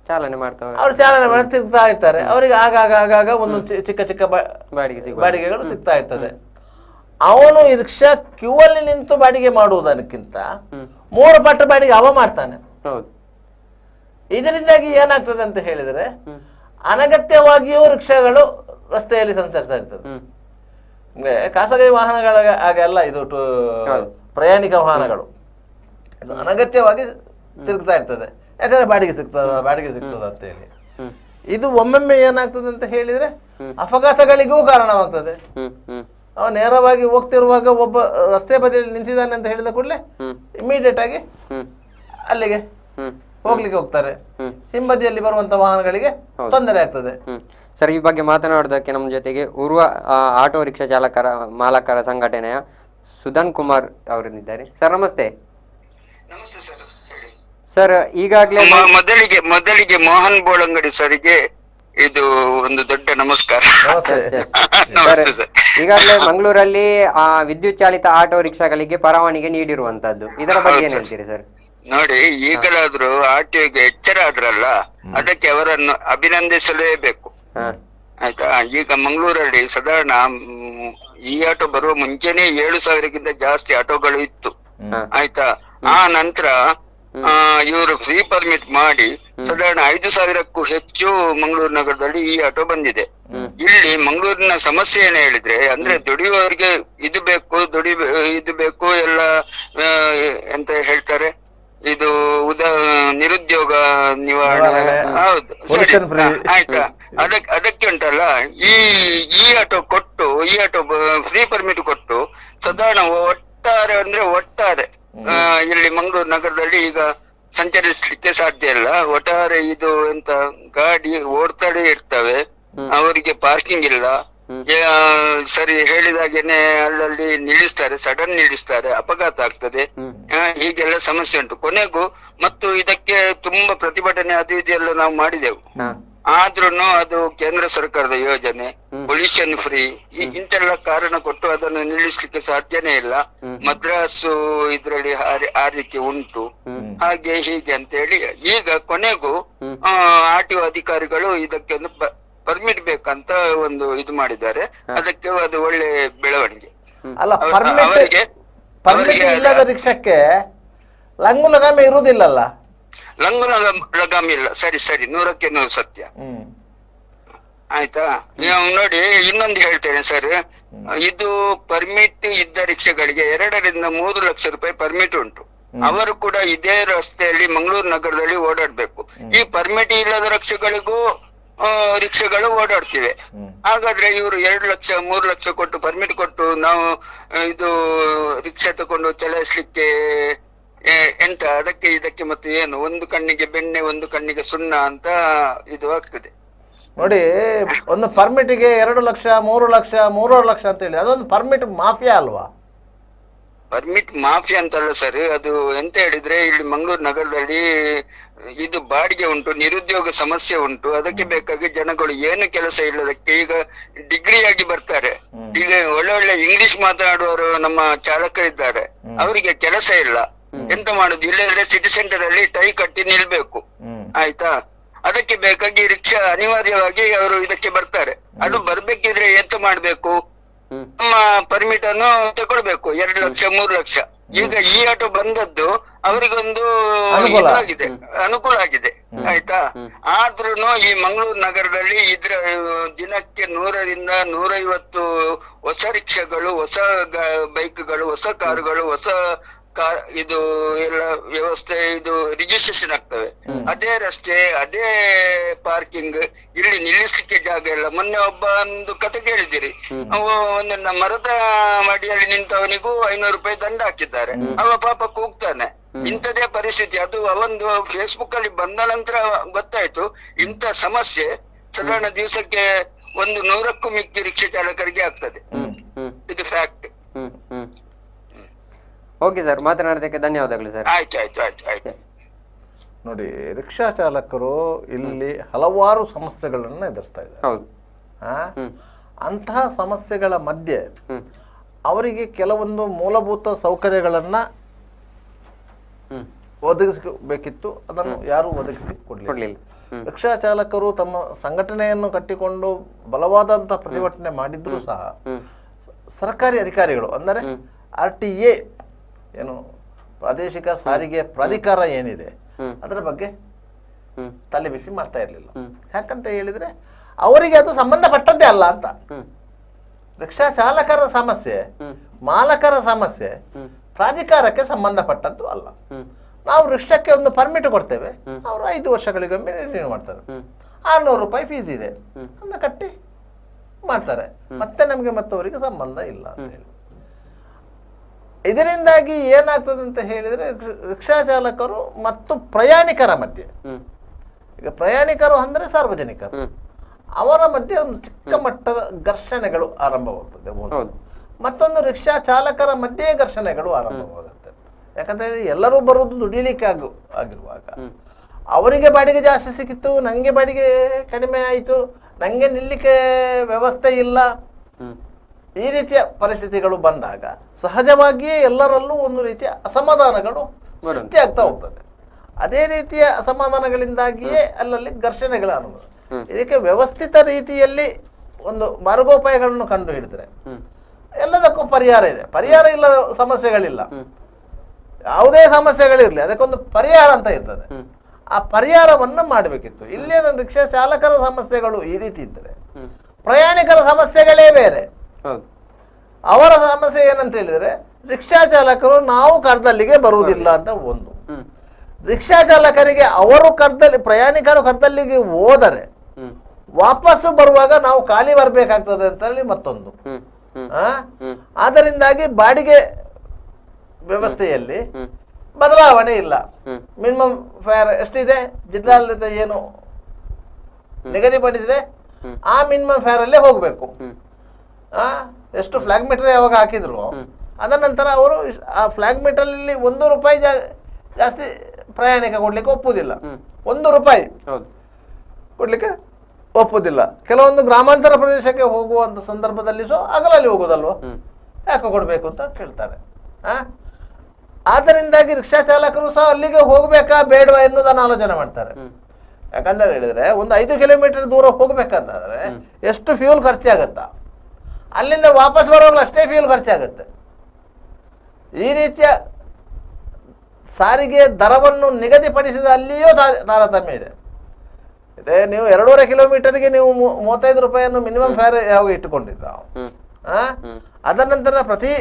ಚಾಲನೆ ಮಾಡ್ತಾರೆ. ಅವರು ಚಾಲನೆ ಮಾಡಿ ಸಿಗ್ತಾ ಇರ್ತಾರೆ. ಅವರಿಗೆ ಆಗಾಗ ಒಂದು ಚಿಕ್ಕ ಚಿಕ್ಕ ಬಾಡಿಗೆಗಳು ಸಿಗ್ತಾ ಇರ್ತದೆ. ಅವನು ಈ ರಿಕ್ಷಾ ಕ್ಯೂ ಅಲ್ಲಿ ನಿಂತು ಬಾಡಿಗೆ ಮಾಡುವುದಕ್ಕಿಂತ 3 ಪಟ್ಟು ಬಾಡಿಗೆ ಅವ ಮಾಡ್ತಾನೆ. ಇದರಿಂದಾಗಿ ಏನಾಗ್ತದೆ ಅಂತ ಹೇಳಿದ್ರೆ ಅನಗತ್ಯವಾಗಿಯೂ ರಿಕ್ಷಾಗಳು ರಸ್ತೆಯಲ್ಲಿ ಸಂಚರಿಸ್ತಾ ಇರ್ತದೆ. ಖಾಸಗಿ ವಾಹನಗಳ ಹಾಗೆಲ್ಲ ಇದು ಪ್ರಯಾಣಿಕ ವಾಹನಗಳು ಇದು ಅನಗತ್ಯವಾಗಿ ತಿರುಗ್ತಾ ಇರ್ತದೆ. ಯಾಕಂದ್ರೆ ಬಾಡಿಗೆ ಸಿಗ್ತದ ಅಂತ ಹೇಳಿ. ಇದು ಒಮ್ಮೊಮ್ಮೆ ಏನಾಗ್ತದೆ ಅಂತ ಹೇಳಿದ್ರೆ ಅಪಘಾತಗಳಿಗೂ ಕಾರಣವಾಗ್ತದೆ. ಅವ ನೇರವಾಗಿ ಹೋಗ್ತಿರುವಾಗ ಒಬ್ಬ ರಸ್ತೆ ಬದಿಯಲ್ಲಿ ನಿಂತಿದ್ದಾನೆ ಅಂತ ಹೇಳಿದ ಕೂಡಲೇ ಇಮಿಡಿಯೇಟ್ ಆಗಿ ಅಲ್ಲಿಗೆ ಹೋಗ್ಲಿಕ್ಕೆ ಹೋಗ್ತಾರೆ. ಹಿಂಬದಿಯಲ್ಲಿ ಬರುವಂತ ವಾಹನಗಳಿಗೆ ತೊಂದರೆ ಆಗ್ತದೆ. ಸರ್, ಈ ಬಗ್ಗೆ ಮಾತನಾಡೋದಕ್ಕೆ ನಮ್ಮ ಜೊತೆಗೆ ಉರ್ವ ಆಟೋ ರಿಕ್ಷಾ ಮಾಲಕರ ಸಂಘಟನೆಯ ಸುಧನ್ ಕುಮಾರ್ ಅವರಿದ್ದಾರೆ. ಸರ್, ನಮಸ್ತೆ. ಸರ್, ಈಗಾಗಲೇ ಮೊದಲಿಗೆ ಮೋಹನ್ ಬೋಳಂಗಡಿ ಸರಿಗೆ ಇದು ಒಂದು ದೊಡ್ಡ ನಮಸ್ಕಾರ. ಈಗಾಗಲೇ ಮಂಗಳೂರಲ್ಲಿ ವಿದ್ಯುತ್ ಚಾಲಿತ ಆಟೋ ರಿಕ್ಷಾಗಳಿಗೆ ಪರವಾನಗಿ ನೀಡಿರುವಂತದ್ದು, ಇದರ ಬಗ್ಗೆ ಏನ್ ಹೇಳ್ತೀರಿ ಸರ್? ನೋಡಿ, ಈಗಲಾದ್ರೂ ಆರ್ಟಿಒಗೆ ಎಚ್ಚರ ಆದ್ರಲ್ಲ, ಅದಕ್ಕೆ ಅವರನ್ನು ಅಭಿನಂದಿಸಲೇಬೇಕು. ಆಯ್ತಾ? ಈಗ ಮಂಗಳೂರಲ್ಲಿ ಸಾಧಾರಣ ಈ ಆಟೋ ಬರುವ ಮುಂಚೆನೆ 7,000ಕ್ಕಿಂತ ಜಾಸ್ತಿ ಆಟೋಗಳು ಇತ್ತು. ಆಯ್ತಾ? ಆ ನಂತರ ಇವರು ಫ್ರೀ ಪರ್ಮಿಟ್ ಮಾಡಿ ಸಾಧಾರಣ 5,000ಕ್ಕೂ ಹೆಚ್ಚು ಮಂಗಳೂರು ನಗರದಲ್ಲಿ ಈ ಆಟೋ ಬಂದಿದೆ. ಇಲ್ಲಿ ಮಂಗಳೂರಿನ ಸಮಸ್ಯೆ ಏನ್ ಹೇಳಿದ್ರೆ, ಅಂದ್ರೆ ದುಡಿಯುವವರಿಗೆ ಇದು ಬೇಕು ಎಲ್ಲ ಎಂತ ಹೇಳ್ತಾರೆ, ಇದು ನಿರುದ್ಯೋಗ ನಿವಾರಣೆ. ಹೌದು, ಸರಿ, ಆಯ್ತಾ? ಅದಕ್ಕೆ ಉಂಟಲ್ಲ ಈ ಆಟೋ ಫ್ರೀ ಪರ್ಮಿಟ್ ಕೊಟ್ಟು ಸಾಧಾರಣ ಒಟ್ಟಾರೆ ಇಲ್ಲಿ ಮಂಗಳೂರು ನಗರದಲ್ಲಿ ಈಗ ಸಂಚರಿಸಲಿಕ್ಕೆ ಸಾಧ್ಯ ಇಲ್ಲ. ಒಟ್ಟಾರೆ ಇದು ಎಂತ ಗಾಡಿ ಓಡ್ತಾನೆ ಇರ್ತವೆ, ಅವರಿಗೆ ಪಾರ್ಕಿಂಗ್ ಇಲ್ಲ. ಸರಿ ಹೇಳಿದಾಗೇನೆ ಅಲ್ಲಲ್ಲಿ ನಿಲ್ಲಿಸ್ತಾರೆ, ಸಡನ್ ನಿಲ್ಲಿಸ್ತಾರೆ, ಅಪಘಾತ ಆಗ್ತದೆ. ಹೀಗೆಲ್ಲ ಸಮಸ್ಯೆ ಉಂಟು. ಕೊನೆಗೂ ಮತ್ತು ಇದಕ್ಕೆ ತುಂಬಾ ಪ್ರತಿಭಟನೆ ಅದು ಇದೆಲ್ಲ ನಾವು ಮಾಡಿದೆವು. ಆದ್ರೂನು ಅದು ಕೇಂದ್ರ ಸರ್ಕಾರದ ಯೋಜನೆ, ಪೊಲ್ಯೂಷನ್ ಫ್ರೀ, ಇಂತೆಲ್ಲ ಕಾರಣ ಕೊಟ್ಟು ಅದನ್ನು ನಿಲ್ಲಿಸ್ಲಿಕ್ಕೆ ಸಾಧ್ಯನೇ ಇಲ್ಲ. ಮದ್ರಾಸು ಇದ್ರಲ್ಲಿ ಆರ್ಲಿಕ್ಕೆ ಉಂಟು, ಹಾಗೆ ಹೀಗೆ ಅಂತ ಹೇಳಿ ಈಗ ಕೊನೆಗೂ RTO ಅಧಿಕಾರಿಗಳು ಇದಕ್ಕೆ ಒಂದು ಪರ್ಮಿಟ್ ಬೇಕಂತ ಒಂದು ಇದು ಮಾಡಿದ್ದಾರೆ. ಅದಕ್ಕೆ ಅದು ಒಳ್ಳೆ ಬೆಳವಣಿಗೆ. ಅಲ್ಲ, ಪರ್ಮಿಟ್ ಇಲ್ಲದ ರಿಕ್ಷಕ್ಕೆ ಲಂಗು ಲಗಾಮಿ ಇರುವುದಿಲ್ಲಲ್ಲ. ಲಂಗು ಲಗಾಮಿ ಇಲ್ಲ, ಸರಿ 100ಕ್ಕೆ 100 ಸತ್ಯ. ಆಯ್ತಾ? ನಾವು ನೋಡಿ ಇನ್ನೊಂದು ಹೇಳ್ತೇನೆ ಸರ್, ಇದು ಪರ್ಮಿಟ್ ಇದ್ದ ರಿಕ್ಷೆಗಳಿಗೆ 2 ರಿಂದ 3 ಲಕ್ಷ ರೂಪಾಯಿ ಪರ್ಮಿಟ್ ಉಂಟು. ಅವರು ಕೂಡ ಇದೇ ರಸ್ತೆಯಲ್ಲಿ ಮಂಗಳೂರು ನಗರದಲ್ಲಿ ಓಡಾಡ್ಬೇಕು. ಈ ಪರ್ಮಿಟ್ ಇಲ್ಲದ ರಿಕ್ಷೆಗಳು ಓಡಾಡ್ತಿವೆ. ಹಾಗಾದ್ರೆ ಇವರು 2 ಲಕ್ಷ 3 ಲಕ್ಷ ಕೊಟ್ಟು ಪರ್ಮಿಟ್ ಕೊಟ್ಟು ನಾವು ಇದು ರಿಕ್ಷಾ ತಗೊಂಡು ಚಲಾಯಿಸ್ಲಿಕ್ಕೆ ಎಂತ ಅದಕ್ಕೆ ಇದಕ್ಕೆ ಮತ್ತೆ ಏನು, ಒಂದು ಕಣ್ಣಿಗೆ ಬೆಣ್ಣೆ ಒಂದು ಕಣ್ಣಿಗೆ ಸುಣ್ಣ ಅಂತ ಇದು ಆಗ್ತದೆ ನೋಡಿ. ಒಂದು ಪರ್ಮಿಟ್ಗೆ 2 ಲಕ್ಷ 3 ಲಕ್ಷ 3.5 ಲಕ್ಷ ಅಂತ ಹೇಳಿ ಅದೊಂದು ಪರ್ಮಿಟ್ ಮಾಫಿಯಾ ಅಲ್ವಾ? ಪರ್ಮಿಟ್ ಮಾಫಿಯಾ ಅಂತಲ್ಲ ಸರ್, ಅದು ಎಂತ ಹೇಳಿದ್ರೆ ಇಲ್ಲಿ ಮಂಗಳೂರು ನಗರದಲ್ಲಿ ಇದು ಬಾಡಿಗೆ ಉಂಟು, ನಿರುದ್ಯೋಗ ಸಮಸ್ಯೆ ಉಂಟು. ಅದಕ್ಕೆ ಬೇಕಾಗಿ ಜನಗಳು ಏನು ಕೆಲಸ ಇಲ್ಲದಕ್ಕೆ ಈಗ ಡಿಗ್ರಿಯಾಗಿ ಬರ್ತಾರೆ. ಈಗ ಒಳ್ಳೆ ಇಂಗ್ಲಿಷ್ ಮಾತಾಡುವವರು ನಮ್ಮ ಚಾಲಕರಿದ್ದಾರೆ, ಅವರಿಗೆ ಕೆಲಸ ಇಲ್ಲ. ಎಂತ ಮಾಡುದು? ಇಲ್ಲದ್ರೆ ಸಿಟಿ ಸೆಂಟರ್ ಅಲ್ಲಿ ಟೈ ಕಟ್ಟಿ ನಿಲ್ಬೇಕು. ಆಯ್ತಾ? ಅದಕ್ಕೆ ಬೇಕಾಗಿ ರಿಕ್ಷಾ ಅನಿವಾರ್ಯವಾಗಿ ಅವರು ಇದಕ್ಕೆ ಬರ್ತಾರೆ. ಅದು ಬರ್ಬೇಕಿದ್ರೆ ಎಂತ ಮಾಡ್ಬೇಕು? ನಮ್ಮ ಪರ್ಮಿಟ್ ಅನ್ನು ತಗೊಳ್ಬೇಕು, 2 ಲಕ್ಷ 3 ಲಕ್ಷ. ಈಗ ಈ ಆಟೋ ಬಂದದ್ದು ಅವರಿಗೊಂದು ಅನುಕೂಲ ಆಗಿದೆ. ಆಯ್ತಾ? ಆದ್ರೂನು ಈ ಮಂಗಳೂರು ನಗರದಲ್ಲಿ ದಿನಕ್ಕೆ 100 ರಿಂದ 150 ಹೊಸ ರಿಕ್ಷಾಗಳು, ಹೊಸ ಬೈಕ್ಗಳು, ಹೊಸ ಕಾರುಗಳು, ಹೊಸ ಇದು ಎಲ್ಲ ವ್ಯವಸ್ಥೆ, ಇದು ರಿಜಿಸ್ಟ್ರೇಷನ್ ಆಗ್ತವೆ. ಅದೇ ರಸ್ತೆ, ಅದೇ ಪಾರ್ಕಿಂಗ್, ಇಲ್ಲಿ ನಿಲ್ಲಿಸ್ಲಿಕ್ಕೆ ಜಾಗ ಇಲ್ಲ. ಮೊನ್ನೆ ಒಂದು ಕತೆ ಕೇಳಿದಿರಿ, ಒಂದು ಮರದ ಮಡಿಯಲ್ಲಿ ನಿಂತವನಿಗೂ 500 ರೂಪಾಯಿ ದಂಡ ಹಾಕಿದ್ದಾರೆ. ಅವ ಪಾಪ ಕೂಗ್ತಾನೆ. ಇಂಥದೇ ಪರಿಸ್ಥಿತಿ. ಅದು ಅವೊಂದು ಫೇಸ್ಬುಕ್ ಅಲ್ಲಿ ಬಂದ ನಂತರ ಗೊತ್ತಾಯ್ತು ಇಂಥ ಸಮಸ್ಯೆ ಸಾಧಾರಣ ದಿವಸಕ್ಕೆ 100ಕ್ಕೂ ಮಿಕ್ಕಿ ರಿಕ್ಷಾ ಚಾಲಕರಿಗೆ ಆಗ್ತದೆ. ಇದು ಫ್ಯಾಕ್ಟ್. ಓಕೆ ಸರ್, ಮಾತನಾಡೋದಕ್ಕೆ ಧನ್ಯವಾದಗಳು ಸರ್. ಆಯ್ತು. ನೋಡಿ, ರಿಕ್ಷಾ ಚಾಲಕರು ಇಲ್ಲಿ ಹಲವಾರು ಸಮಸ್ಯೆಗಳನ್ನು ಎದುರಿಸ್ತಾ ಇದ್ದಾರೆ. ಹೌದು. ಅಂತಹ ಸಮಸ್ಯೆಗಳ ಮಧ್ಯೆ ಅವರಿಗೆ ಕೆಲವೊಂದು ಮೂಲಭೂತ ಸೌಕರ್ಯಗಳನ್ನು ಒದಗಿಸಬೇಕಿತ್ತು, ಅದನ್ನು ಯಾರು ಒದಗಿಸಿ ಕೊಡಲಿಲ್ಲ. ರಿಕ್ಷಾ ಚಾಲಕರು ತಮ್ಮ ಸಂಘಟನೆಯನ್ನು ಕಟ್ಟಿಕೊಂಡು ಬಲವಾದಂಥ ಪ್ರತಿಭಟನೆ ಮಾಡಿದ್ರು ಸಹ ಸರ್ಕಾರಿ ಅಧಿಕಾರಿಗಳು ಅಂದರೆ RTA ಏನು ಪ್ರಾದೇಶಿಕ ಸಾರಿಗೆ ಪ್ರಾಧಿಕಾರ ಏನಿದೆ ಅದರ ಬಗ್ಗೆ ತಲೆ ಬಿಸಿ ಮಾಡ್ತಾ ಇರಲಿಲ್ಲ. ಯಾಕಂತ ಹೇಳಿದ್ರೆ ಅವರಿಗೆ ಅದು ಸಂಬಂಧಪಟ್ಟದ್ದೇ ಅಲ್ಲ ಅಂತ. ರಿಕ್ಷಾ ಚಾಲಕರ ಸಮಸ್ಯೆ, ಮಾಲಕರ ಸಮಸ್ಯೆ ಪ್ರಾಧಿಕಾರಕ್ಕೆ ಸಂಬಂಧಪಟ್ಟದ್ದು ಅಲ್ಲ. ನಾವು ರಿಕ್ಷಾಕ್ಕೆ ಒಂದು ಪರ್ಮಿಟ್ ಕೊಡ್ತೇವೆ, ಅವರು 5 ವರ್ಷಗಳಿಗೊಮ್ಮೆ ರಿನ್ಯೂ ಮಾಡ್ತಾರೆ. 600 ರೂಪಾಯಿ ಫೀಸ್ ಇದೆ, ಅದನ್ನ ಕಟ್ಟಿ ಮಾಡ್ತಾರೆ. ಮತ್ತೆ ನಮಗೆ ಮತ್ತವರಿಗೆ ಸಂಬಂಧ ಇಲ್ಲ ಅಂತ ಹೇಳಿ. ಇದರಿಂದಾಗಿ ಏನಾಗ್ತದೆ ಅಂತ ಹೇಳಿದ್ರೆ ರಿಕ್ಷಾ ಚಾಲಕರು ಮತ್ತು ಪ್ರಯಾಣಿಕರ ಮಧ್ಯೆ, ಈಗ ಪ್ರಯಾಣಿಕರು ಅಂದ್ರೆ ಸಾರ್ವಜನಿಕರು, ಅವರ ಮಧ್ಯೆ ಒಂದು ಚಿಕ್ಕ ಮಟ್ಟದ ಘರ್ಷಣೆಗಳು ಆರಂಭವಾಗ್ತದೆ. ಮತ್ತೊಂದು ರಿಕ್ಷಾ ಚಾಲಕರ ಮಧ್ಯೆ ಘರ್ಷಣೆಗಳು ಆರಂಭವಾಗುತ್ತೆ. ಯಾಕಂತ ಹೇಳಿ ಎಲ್ಲರೂ ಬರುವುದು ದುಡಿಲಿಕ್ಕೆ ಆಗಿರುವಾಗ ಅವರಿಗೆ ಬಾಡಿಗೆ ಜಾಸ್ತಿ ಸಿಕ್ಕಿತ್ತು, ನಂಗೆ ಬಾಡಿಗೆ ಕಡಿಮೆ ಆಯಿತು, ನಂಗೆ ನಿಲ್ಲಿಕ್ಕೆ ವ್ಯವಸ್ಥೆ ಇಲ್ಲ. ಈ ರೀತಿಯ ಪರಿಸ್ಥಿತಿಗಳು ಬಂದಾಗ ಸಹಜವಾಗಿಯೇ ಎಲ್ಲರಲ್ಲೂ ಒಂದು ರೀತಿಯ ಅಸಮಾಧಾನಗಳು ಸೃಷ್ಟಿಯಾಗ್ತಾ ಹೋಗ್ತದೆ. ಅದೇ ರೀತಿಯ ಅಸಮಾಧಾನಗಳಿಂದಾಗಿಯೇ ಅಲ್ಲಲ್ಲಿ ಘರ್ಷಣೆಗಳ ಆರಂಭ. ಇದಕ್ಕೆ ವ್ಯವಸ್ಥಿತ ರೀತಿಯಲ್ಲಿ ಒಂದು ಮಾರ್ಗೋಪಾಯಗಳನ್ನು ಕಂಡು ಹಿಡಿದ್ರೆ ಎಲ್ಲದಕ್ಕೂ ಪರಿಹಾರ ಇದೆ. ಪರಿಹಾರ ಇಲ್ಲದ ಸಮಸ್ಯೆಗಳಿಲ್ಲ. ಯಾವುದೇ ಸಮಸ್ಯೆಗಳಿರಲಿ ಅದಕ್ಕೊಂದು ಪರಿಹಾರ ಅಂತ ಇರ್ತದೆ. ಆ ಪರಿಹಾರವನ್ನ ಮಾಡಬೇಕಿತ್ತು. ಇಲ್ಲೇನ ರಿಕ್ಷಾ ಚಾಲಕರ ಸಮಸ್ಯೆಗಳು ಈ ರೀತಿ ಇದ್ದರೆ ಪ್ರಯಾಣಿಕರ ಸಮಸ್ಯೆಗಳೇ ಬೇರೆ. ಅವರ ಸಮಸ್ಯೆ ಏನಂತ ಹೇಳಿದ್ರೆ ರಿಕ್ಷಾ ಚಾಲಕರು ನಾವು ಕರ್ದಲ್ಲಿಗೆ ಬರುವುದಿಲ್ಲ ಅಂತ ಒಂದು. ರಿಕ್ಷಾ ಚಾಲಕರಿಗೆ ಅವರು ಪ್ರಯಾಣಿಕರು ಕರ್ದಲ್ಲಿಗೆ ಹೋದರೆ ವಾಪಸ್ಸು ಬರುವಾಗ ನಾವು ಖಾಲಿ ಬರಬೇಕಾಗ್ತದೆ ಅಂತ ಹೇಳಿ ಮತ್ತೊಂದು. ಆದ್ದರಿಂದಾಗಿ ಬಾಡಿಗೆ ವ್ಯವಸ್ಥೆಯಲ್ಲಿ ಬದಲಾವಣೆ ಇಲ್ಲ. ಮಿನಿಮಮ್ ಫೇರ್ ಎಷ್ಟಿದೆ, ಜಿಲ್ಲಾಡಳಿತ ಏನು ನಿಗದಿಪಡಿಸಿದೆ ಆ ಮಿನಿಮಮ್ ಫೇರ್ ಅಲ್ಲೇ ಹೋಗಬೇಕು. ಎಷ್ಟು ಫ್ಲಾಗ್ ಮೀಟರ್ ಯಾವಾಗ ಹಾಕಿದ್ರು ಅದ ನಂತರ ಅವರು ಆ ಫ್ಲಾಗ್ ಮೀಟರಲ್ಲಿ 1 ರೂಪಾಯಿ ಜಾಸ್ತಿ ಪ್ರಯಾಣಿಕ ಕೊಡ್ಲಿಕ್ಕೆ ಒಪ್ಪುದಿಲ್ಲ. 1 ರೂಪಾಯಿ ಕೊಡ್ಲಿಕ್ಕೆ ಒಪ್ಪುದಿಲ್ಲ. ಕೆಲವೊಂದು ಗ್ರಾಮಾಂತರ ಪ್ರದೇಶಕ್ಕೆ ಹೋಗುವಂತ ಸಂದರ್ಭದಲ್ಲಿ ಅಗಲಲ್ಲಿ ಹೋಗೋದಲ್ವ, ಯಾಕೆ ಕೊಡ್ಬೇಕು ಅಂತ ಕೇಳ್ತಾರೆ. ಆದ್ದರಿಂದಾಗಿ ರಿಕ್ಷಾ ಚಾಲಕರು ಸಹ ಅಲ್ಲಿಗೆ ಹೋಗ್ಬೇಕಾ ಬೇಡವಾ ಎನ್ನುವುದನ್ನು ಆಲೋಚನೆ ಮಾಡ್ತಾರೆ. ಯಾಕಂದ್ರೆ ಹೇಳಿದ್ರೆ ಒಂದು 5 ಕಿಲೋಮೀಟರ್ ದೂರ ಹೋಗ್ಬೇಕಂತಂದ್ರೆ ಎಷ್ಟು ಫ್ಯೂಲ್ ಖರ್ಚಾಗತ್ತ, ಅಲ್ಲಿಂದ ವಾಪಸ್ ಬರುವಾಗಲೂ ಅಷ್ಟೇ ಫ್ಯೂಲ್ ಖರ್ಚಾಗುತ್ತೆ. ಈ ರೀತಿಯ ಸಾರಿಗೆ ದರವನ್ನು ನಿಗದಿಪಡಿಸಿದ ಅಲ್ಲಿಯೂ ತಾರತಮ್ಯ ಇದೆ. ಇದೇ ನೀವು 2.5 ಕಿಲೋಮೀಟರ್ಗೆ ನೀವು 35 ರೂಪಾಯಿಯನ್ನು ಮಿನಿಮಮ್ ಫೇರ್ ಯಾವಾಗ ಇಟ್ಟುಕೊಂಡಿದ್ರ, ಅದ ನಂತರ ಪ್ರತಿ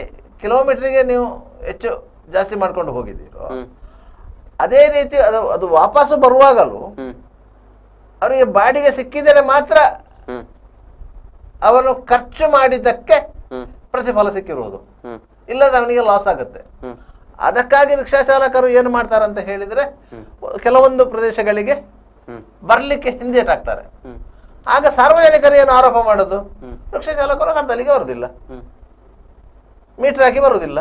ಕಿಲೋಮೀಟರ್ಗೆ ನೀವು ಹೆಚ್ಚು ಜಾಸ್ತಿ ಮಾಡ್ಕೊಂಡು ಹೋಗಿದ್ದೀರೋ, ಅದೇ ರೀತಿ ಅದು ವಾಪಸ್ಸು ಬರುವಾಗಲೂ ಅವರಿಗೆ ಬಾಡಿಗೆ ಸಿಕ್ಕಿದರೆ ಮಾತ್ರ ಅವನು ಖರ್ಚು ಮಾಡಿದ್ದಕ್ಕೆ ಪ್ರತಿಫಲ ಸಿಕ್ಕಿರುವುದು, ಇಲ್ಲದ ಅವನಿಗೆ ಲಾಸ್ ಆಗುತ್ತೆ. ಅದಕ್ಕಾಗಿ ರಿಕ್ಷಾ ಚಾಲಕರು ಏನು ಮಾಡ್ತಾರೆ ಅಂತ ಹೇಳಿದ್ರೆ, ಕೆಲವೊಂದು ಪ್ರದೇಶಗಳಿಗೆ ಬರ್ಲಿಕ್ಕೆ ಹಿಂದೇಟಾಗ್ತಾರೆ. ಆಗ ಸಾರ್ವಜನಿಕರು ಏನು ಆರೋಪ ಮಾಡೋದು, ರಿಕ್ಷಾ ಚಾಲಕರು ಅಲ್ಲಿಗೆ ಬರುದಿಲ್ಲ, ಮೀಟರ್ ಹಾಕಿ ಬರುವುದಿಲ್ಲ,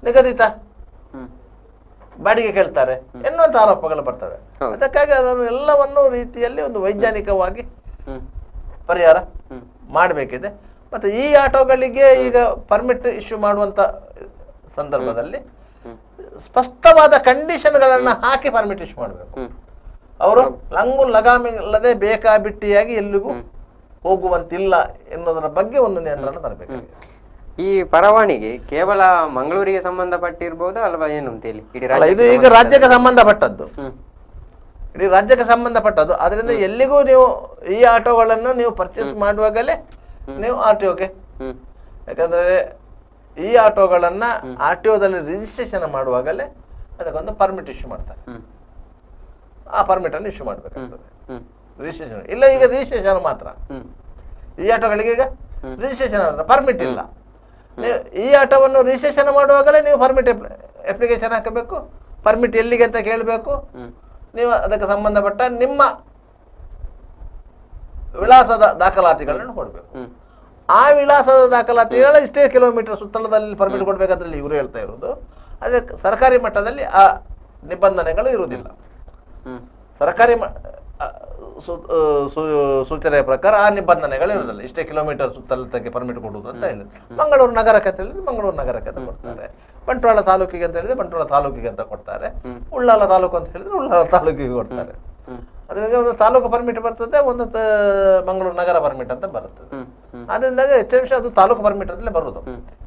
ನಿಗದಿತ ಬಾಡಿಗೆ ಕೇಳ್ತಾರೆ ಎನ್ನುವಂತ ಆರೋಪಗಳು ಬರ್ತವೆ. ಅದಕ್ಕಾಗಿ ಅದನ್ನು ಎಲ್ಲವನ್ನೂ ರೀತಿಯಲ್ಲಿ ಒಂದು ವೈಜ್ಞಾನಿಕವಾಗಿ ಪರಿಹಾರ ಮಾಡಬೇಕಿದೆ. ಮತ್ತೆ ಈ ಆಟೋಗಳಿಗೆ ಈಗ ಪರ್ಮಿಟ್ ಇಶ್ಯೂ ಮಾಡುವಂತ ಸಂದರ್ಭದಲ್ಲಿ ಸ್ಪಷ್ಟವಾದ ಕಂಡೀಷನ್ಗಳನ್ನ ಹಾಕಿ ಪರ್ಮಿಟ್ ಇಶ್ಯೂ ಮಾಡಬೇಕು. ಅವರು ಲಂಗು ಲಗಾಮಿ ಇಲ್ಲದೆ ಬೇಕಾಬಿಟ್ಟಿಯಾಗಿ ಎಲ್ಲಿಗೂ ಹೋಗುವಂತಿಲ್ಲ ಎನ್ನುವುದರ ಬಗ್ಗೆ ಒಂದು ನಿಯಂತ್ರಣ ತರಬೇಕಾಗಿದೆ. ಈ ಪರವಾನಿಗೆ ಕೇವಲ ಮಂಗಳೂರಿಗೆ ಸಂಬಂಧಪಟ್ಟಿರ್ಬೋದು ಅಲ್ವಾ ಏನು ಅಂತ ಹೇಳಿ? ಇದು ಈಗ ರಾಜ್ಯಕ್ಕೆ ಸಂಬಂಧಪಟ್ಟದ್ದು, ಇಡೀ ರಾಜ್ಯಕ್ಕೆ ಸಂಬಂಧಪಟ್ಟದ್ದು. ಅದರಿಂದ ಎಲ್ಲಿಗೂ ನೀವು ಈ ಆಟೋಗಳನ್ನು ನೀವು ಪರ್ಚೇಸ್ ಮಾಡುವಾಗಲೇ ನೀವು RTOಗೆ, ಯಾಕಂದ್ರೆ ಈ ಆಟೋಗಳನ್ನ RTOದಲ್ಲಿ ರಿಜಿಸ್ಟ್ರೇಷನ್ ಮಾಡುವಾಗಲೇ ಅದಕ್ಕೊಂದು ಪರ್ಮಿಟ್ ಇಶ್ಯೂ ಮಾಡ್ತಾರೆ. ಆ ಪರ್ಮಿಟ್ ಅನ್ನು ಇಶ್ಯೂ ಮಾಡಬೇಕಾಗ್ತದೆ. ರಿಜಿಸ್ಟ್ರೇಷನ್ ಇಲ್ಲ, ಈಗ ರಿಜಿಸ್ಟ್ರೇಷನ್ ಮಾತ್ರ. ಈ ಆಟೋಗಳಿಗೆ ಈಗ ರಿಜಿಸ್ಟ್ರೇಷನ್ ಮಾತ್ರ, ಪರ್ಮಿಟ್ ಇಲ್ಲ. ನೀವು ಈ ಆಟೋವನ್ನು ರಿಜಿಸ್ಟ್ರೇಷನ್ ಮಾಡುವಾಗಲೇ ನೀವು ಪರ್ಮಿಟ್ ಅಪ್ಲಿಕೇಶನ್ ಹಾಕಬೇಕು. ಪರ್ಮಿಟ್ ಎಲ್ಲಿಗೆ ಅಂತ ಕೇಳಬೇಕು. ನೀವು ಅದಕ್ಕೆ ಸಂಬಂಧಪಟ್ಟ ನಿಮ್ಮ ವಿಳಾಸದ ದಾಖಲಾತಿಗಳನ್ನು ಕೊಡಬೇಕು. ಆ ವಿಳಾಸದ ದಾಖಲಾತಿಗಳ ಇಷ್ಟೇ ಕಿಲೋಮೀಟರ್ ಸುತ್ತಳದಲ್ಲಿ ಪರ್ಮಿಟ್ ಕೊಡ್ಬೇಕಂತ ಇವರು ಹೇಳ್ತಾ ಇರೋದು. ಅದಕ್ಕೆ ಸರ್ಕಾರಿ ಮಟ್ಟದಲ್ಲಿ ಆ ನಿಬಂಧನೆಗಳು ಇರುವುದಿಲ್ಲ. ಸರ್ಕಾರಿ ಸೂಚನೆಯ ಪ್ರಕಾರ ಆ ನಿಬಂಧನೆಗಳು ಇರುವುದಿಲ್ಲ. ಇಷ್ಟೇ ಕಿಲೋಮೀಟರ್ ಸುತ್ತಳತೆಗೆ ಪರ್ಮಿಟ್ ಕೊಡುವುದು ಅಂತ ಹೇಳಿದ್ರೆ, ಮಂಗಳೂರು ನಗರಕ್ಕೆ ಅಂತ ಹೇಳಿದ್ರೆ ಮಂಗಳೂರು ನಗರಕ್ಕೆ ಅಂತ ಕೊಡ್ತಾರೆ, ಬಂಟ್ವಾಳ ತಾಲೂಕಿಗೆ ಅಂತ ಹೇಳಿದ್ರೆ ಬಂಟ್ವಾಳ ತಾಲೂಕಿಗೆ ಅಂತ ಕೊಡ್ತಾರೆ, ಉಳ್ಳಾಲ ತಾಲೂಕು ಅಂತ ಹೇಳಿದ್ರೆ ಉಳ್ಳಾಲ ತಾಲೂಕಿಗೆ ಕೊಡ್ತಾರೆ. ಅದರಿಂದ ಒಂದು ತಾಲೂಕು ಪರ್ಮಿಟ್ ಬರ್ತದೆ, ಒಂದು ಮಂಗಳೂರು ನಗರ ಪರ್ಮಿಟ್ ಅಂತ ಬರುತ್ತದೆ. ಅದರಿಂದ ಹೆಚ್ಚಾಂಶ ಅದು ತಾಲೂಕು ಪರ್ಮಿಟ್ ಅಂತಲೇ ಬರುವುದು.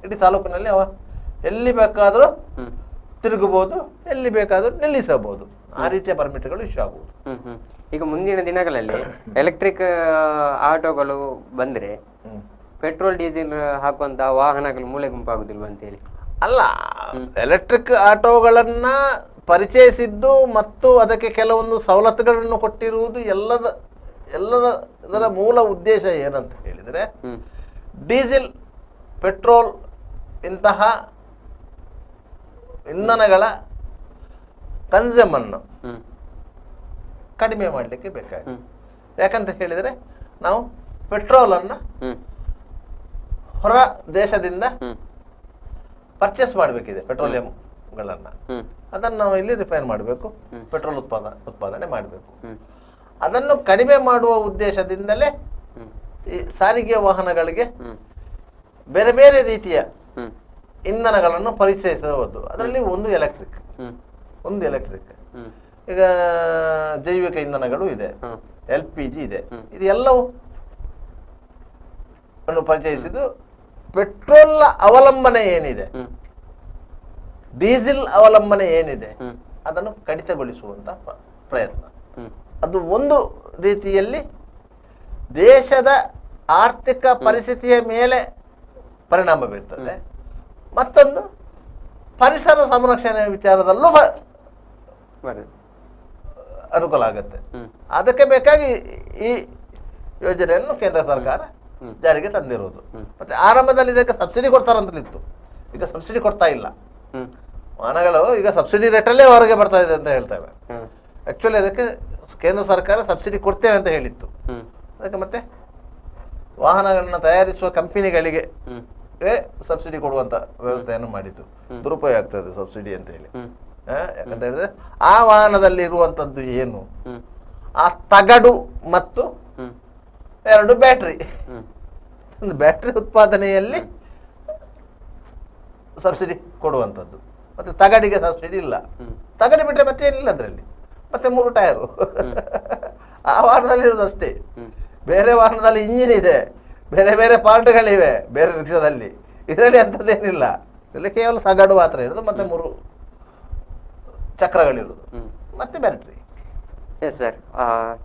ಇಡೀ ತಾಲೂಕಿನಲ್ಲಿ ಅವ ಎಲ್ಲಿ ಬೇಕಾದರೂ ತಿರುಗಬಹುದು, ಎಲ್ಲಿ ಬೇಕಾದರೂ ನಿಲ್ಲಿಸಬಹುದು. ಆ ರೀತಿಯ ಪರ್ಮಿಟ್ಗಳು ಇಶ್ಯೂ ಆಗುವುದು. ಈಗ ಮುಂದಿನ ದಿನಗಳಲ್ಲಿ ಎಲೆಕ್ಟ್ರಿಕ್ ಆಟೋಗಳು ಬಂದ್ರೆ ಪೆಟ್ರೋಲ್ ಡೀಸೆಲ್ ಹಾಕುವಂತ ವಾಹನಗಳು ಮೂಲೆ ಗುಂಪಾಗುದಿಲ್ವ ಅಂತ ಹೇಳಿ? ಅಲ್ಲ, ಎಲೆಕ್ಟ್ರಿಕ್ ಆಟೋಗಳನ್ನ ಪರಿಚಯಿಸಿದ್ದು ಮತ್ತು ಅದಕ್ಕೆ ಕೆಲವೊಂದು ಸವಲತ್ತುಗಳನ್ನು ಕೊಟ್ಟಿರುವುದು ಎಲ್ಲದರ ಮೂಲ ಉದ್ದೇಶ ಏನಂತ ಹೇಳಿದ್ರೆ, ಡೀಸೆಲ್, ಪೆಟ್ರೋಲ್ ಇಂತಹ ಇಂಧನಗಳ ಕನ್ಸಮನ್ನು ಕಡಿಮೆ ಮಾಡಲಿಕ್ಕೆ ಬೇಕಾಗಿದೆ. ಯಾಕಂತ ಹೇಳಿದ್ರೆ, ನಾವು ಪೆಟ್ರೋಲನ್ನು ಹೊರ ದೇಶದಿಂದ ಪರ್ಚೇಸ್ ಮಾಡಬೇಕಿದೆ. ಪೆಟ್ರೋಲಿಯಂಗಳನ್ನ ಅದನ್ನು ನಾವು ಇಲ್ಲಿ ರಿಫೈನ್ ಮಾಡಬೇಕು, ಪೆಟ್ರೋಲ್ ಉತ್ಪಾದನೆ ಮಾಡಬೇಕು. ಅದನ್ನು ಕಡಿಮೆ ಮಾಡುವ ಉದ್ದೇಶದಿಂದಲೇ ಈ ಸಾರಿಗೆ ವಾಹನಗಳಿಗೆ ಬೇರೆ ಬೇರೆ ರೀತಿಯ ಇಂಧನಗಳನ್ನು ಪರಿಚಯಿಸಬಹುದು. ಅದರಲ್ಲಿ ಒಂದು ಎಲೆಕ್ಟ್ರಿಕ್. ಈಗ ಜೈವಿಕ ಇಂಧನಗಳು ಇದೆ, LPG ಇದೆ. ಇದು ಎಲ್ಲವೂ ಪರಿಚಯಿಸಿದ್ದು ಪೆಟ್ರೋಲ್ ಅವಲಂಬನೆ ಏನಿದೆ, ಡೀಸೆಲ್ ಅವಲಂಬನೆ ಏನಿದೆ ಅದನ್ನು ಕಡಿತಗೊಳಿಸುವಂತ ಪ್ರಯತ್ನ. ಅದು ಒಂದು ರೀತಿಯಲ್ಲಿ ದೇಶದ ಆರ್ಥಿಕ ಪರಿಸ್ಥಿತಿಯ ಮೇಲೆ ಪರಿಣಾಮ ಬೀರ್ತದೆ, ಮತ್ತೊಂದು ಪರಿಸರ ಸಂರಕ್ಷಣೆ ವಿಚಾರದಲ್ಲೂ ಅನುಕೂಲ ಆಗುತ್ತೆ. ಅದಕ್ಕೆ ಬೇಕಾಗಿ ಈ ಯೋಜನೆಯನ್ನು ಕೇಂದ್ರ ಸರ್ಕಾರ ಜಾರಿಗೆ ತಂದಿರುವುದು. ಮತ್ತೆ ಆರಂಭದಲ್ಲಿ ಇದಕ್ಕೆ ಸಬ್ಸಿಡಿ ಕೊಡ್ತಾರಂತಲಿತ್ತು, ಈಗ ಸಬ್ಸಿಡಿ ಕೊಡ್ತಾ ಇಲ್ಲ. ವಾಹನಗಳು ಈಗ ಸಬ್ಸಿಡಿ ರೇಟಲ್ಲೇ ಹೊರಗೆ ಬರ್ತಾ ಇದೆ ಅಂತ ಹೇಳ್ತೇವೆ. ಹ್ಮ್. ಆ್ಯಕ್ಚುಲಿ ಅದಕ್ಕೆ ಕೇಂದ್ರ ಸರ್ಕಾರ ಸಬ್ಸಿಡಿ ಕೊಡ್ತೇವೆ ಅಂತ ಹೇಳಿತ್ತು. ಅದಕ್ಕೆ ಮತ್ತೆ ವಾಹನಗಳನ್ನ ತಯಾರಿಸುವ ಕಂಪನಿಗಳಿಗೆ ಸಬ್ಸಿಡಿ ಕೊಡುವಂಥ ವ್ಯವಸ್ಥೆಯನ್ನು ಮಾಡಿತ್ತು. ದುರುಪಯೋಗ ಆಗ್ತದೆ ಸಬ್ಸಿಡಿ ಅಂತ ಹೇಳಿ. ಯಾಕಂತ ಹೇಳಿದ್ರೆ ಆ ವಾಹನದಲ್ಲಿ ಇರುವಂಥದ್ದು ಏನು, ಆ ತಗಡು ಮತ್ತು 2 ಬ್ಯಾಟ್ರಿ. ಒಂದು ಬ್ಯಾಟ್ರಿ ಉತ್ಪಾದನೆಯಲ್ಲಿ ಸಬ್ಸಿಡಿ ಕೊಡುವಂಥದ್ದು, ಮತ್ತು ತಗಡಿಗೆ ಸಬ್ಸಿಡಿ ಇಲ್ಲ. ತಗಡಿ ಬಿಟ್ಟರೆ ಮತ್ತೆ ಏನಿಲ್ಲ ಅದರಲ್ಲಿ, ಮತ್ತೆ 3 ಟೈರು ಆ ವಾಹನದಲ್ಲಿ ಇರೋದಷ್ಟೇ. ಬೇರೆ ವಾಹನದಲ್ಲಿ ಇಂಜಿನ್ ಇದೆ, ಬೇರೆ ಬೇರೆ ಪಾರ್ಟ್ಗಳಿವೆ ಬೇರೆ ರಿಕ್ಷಾದಲ್ಲಿ. ಇದರಲ್ಲಿ ಅಂಥದ್ದೇನಿಲ್ಲ, ಇದರಲ್ಲಿ ಕೇವಲ ತಗಡು ಮಾತ್ರ ಇರೋದು, ಮತ್ತೆ 3 ಚಕ್ರಗಳಿರೋದು, ಮತ್ತೆ battery. Yes sir,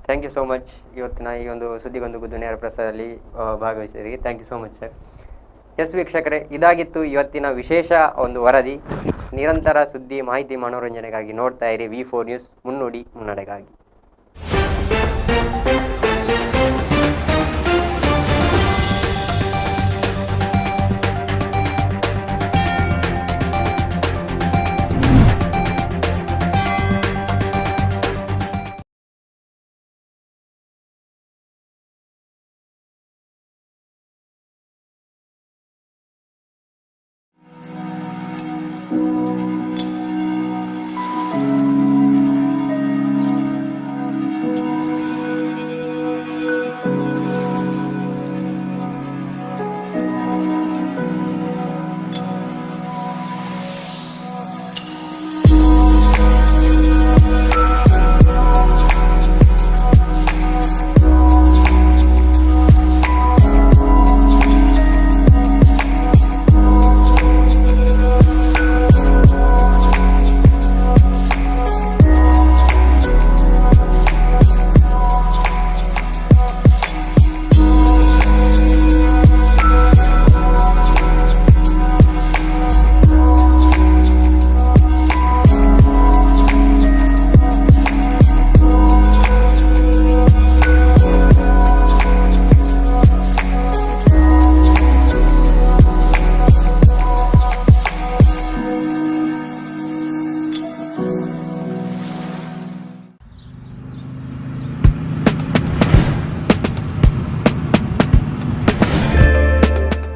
thank you so much. ಇವತ್ತಿನ ಈ ಒಂದು ಸುದ್ದಿಗೊಂದು ಗುದ್ದು ನೇರ ಪ್ರಸಾರದಲ್ಲಿ ಭಾಗವಹಿಸಿದ್ದೀರಿ. Thank you so much sir. Yes ವೀಕ್ಷಕರೇ, ಇದಾಗಿತ್ತು ಇವತ್ತಿನ ವಿಶೇಷ ಒಂದು ವರದಿ. ನಿರಂತರ ಸುದ್ದಿ, ಮಾಹಿತಿ, ಮನೋರಂಜನೆಗಾಗಿ ನೋಡ್ತಾ ಇರಿ V4 ನ್ಯೂಸ್, ಮುನ್ನುಡಿ ಮುನ್ನಡೆಗಾಗಿ.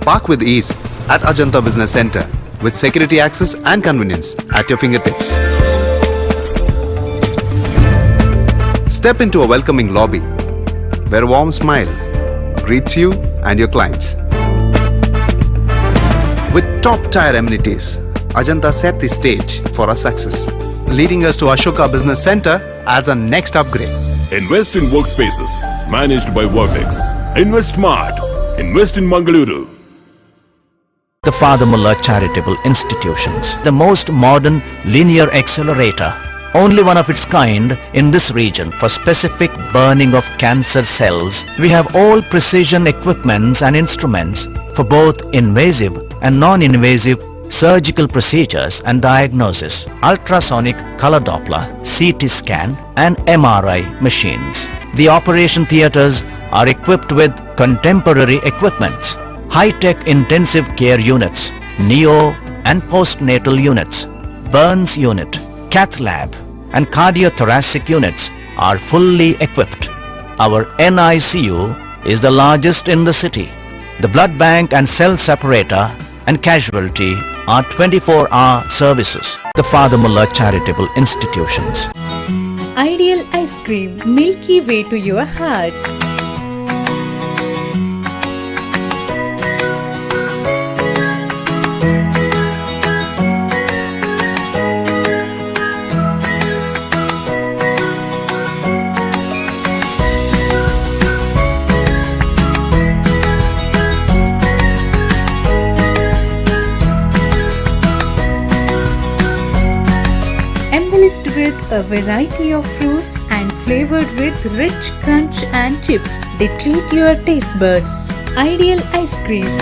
Park with ease at Ajanta Business Center with security access and convenience at your fingertips. Step into a welcoming lobby where a warm smile greets you and your clients. With top-tier amenities, Ajanta set the stage for our success, leading us to Ashoka Business Center as a next upgrade. Invest in workspaces managed by Vertex. Invest smart. Invest in Mangaluru. The Father Mullah Charitable Institutions, the most modern linear accelerator, only one of its kind in this region for specific burning of cancer cells. We have all precision equipments and instruments for both invasive and non-invasive surgical procedures and diagnosis, ultrasonic color Doppler, CT scan and MRI machines. The operation theaters are equipped with contemporary equipments, high-tech intensive care units, neo and postnatal units, burns unit, cath lab and cardiothoracic units are fully equipped. Our NICU is the largest in the city. The blood bank and cell separator and casualty are 24-hour services. The Father Mullah Charitable Institutions. Ideal ice cream, milky way to your heart. Embellished with a variety of fruits and flavored with rich crunch and chips, they treat your taste buds. Ideal ice cream.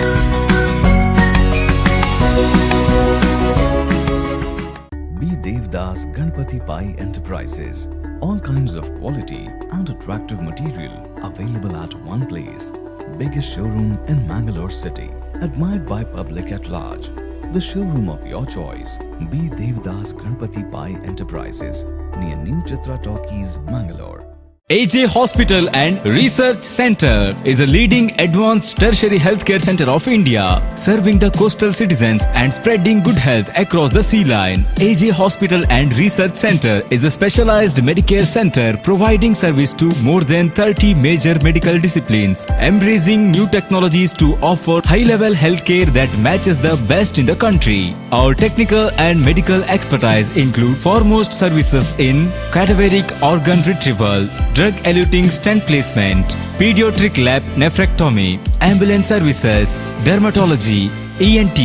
Be Devdas Ganpati Pai Enterprises. All kinds of quality and attractive material available at one place. Biggest showroom in Mangalore city. Admired by public at large. the showroom of your choice. Be Devdas Ganpati Pai Enterprises, near New Chitra Talkies, Mangalore. AJ Hospital and Research Center is a leading advanced tertiary healthcare center of India, serving the coastal citizens and spreading good health across the sea line. AJ Hospital and Research Center is a specialized Medicare center providing service to more than 30 major medical disciplines, embracing new technologies to offer high-level healthcare that matches the best in the country. Our technical and medical expertise include foremost services in cadaveric organ retrieval, drug-eluting stent placement, pediatric lab nephrectomy, ambulance services, dermatology, ENT,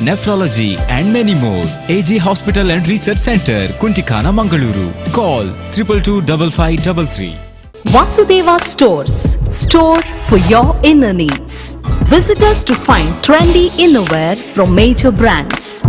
nephrology and many more. AJ Hospital and Research Center, Kuntikana, Mangaluru. Call 222553. Vasudeva Stores, store for your inner needs. Visit us to find trendy innerwear from major brands.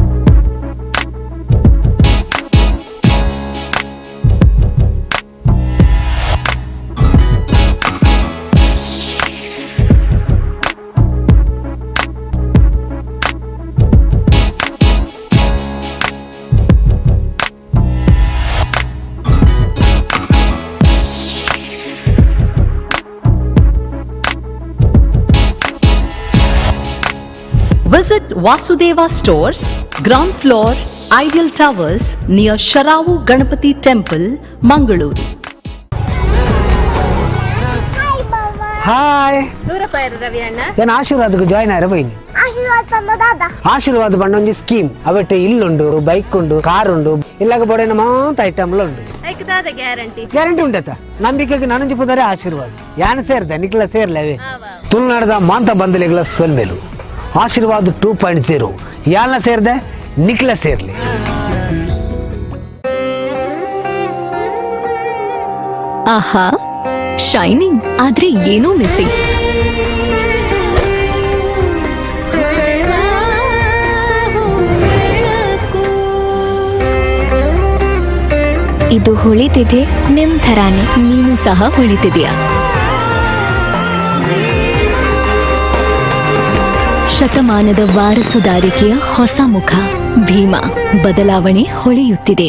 Visit Vasudeva Stores, ground floor, Ideal Towers, near Sharavu Ganapati Temple, Mangaluru. Hi ಏನು ಆಶೀರ್ವಾದಕ್ಕೆ join ಆಯ್ರ ಬೈನಿ ಆಶೀರ್ವಾದ ಬಂಡ ಒಂಜಿ scheme ಅವಟ್ಟೆ ಇಲ್ಲುಂಡು bike ಉಂಡು car ಉಂಡು ಇಲ್ಲಾಗ ಬೋಡೆ ಮಾತ ಐಟಮ್ಲ ಉಂಡು guarantee ಉಂಡತ ನಂಬಿಕೆಗೆ ನನಂಜಿ ಪುದರೆ ಆಶೀರ್ವಾದ ಯಾನ ಸೇರ್ದ ನಿಕ್ಲ ಸೇರ್ಲವೇ ತುಳುನಾಡದ ಮಾಂತ ಬಂದಲಿಗಳ ಸೊಲ್ಮೆಲು ಆಶೀರ್ವಾದ 2.0 ಯಾಲ ಸೇರ್ದೆ ನಿಕ್ಲ ಸೇರ್ಲಿ. ಆಹಾ, ಶೈನಿಂಗ್ ಆದ್ರೆ ಏನೋ ಮಿಸ್ಸಿಂಗ್. ಇದು ಹೊಳಿತಿದೆ ನಿಮ್ ಥರಾನೇ, ನೀನು ಸಹ ಹೊಳಿತಿದೆಯಾ? ಶತಮಾನದ ವಾರಸುದಾರಿಕೆಯ ಹೊಸ ಮುಖ ಭೀಮಾ, ಬದಲಾವಣೆ ಹೊಳೆಯುತ್ತಿದೆ.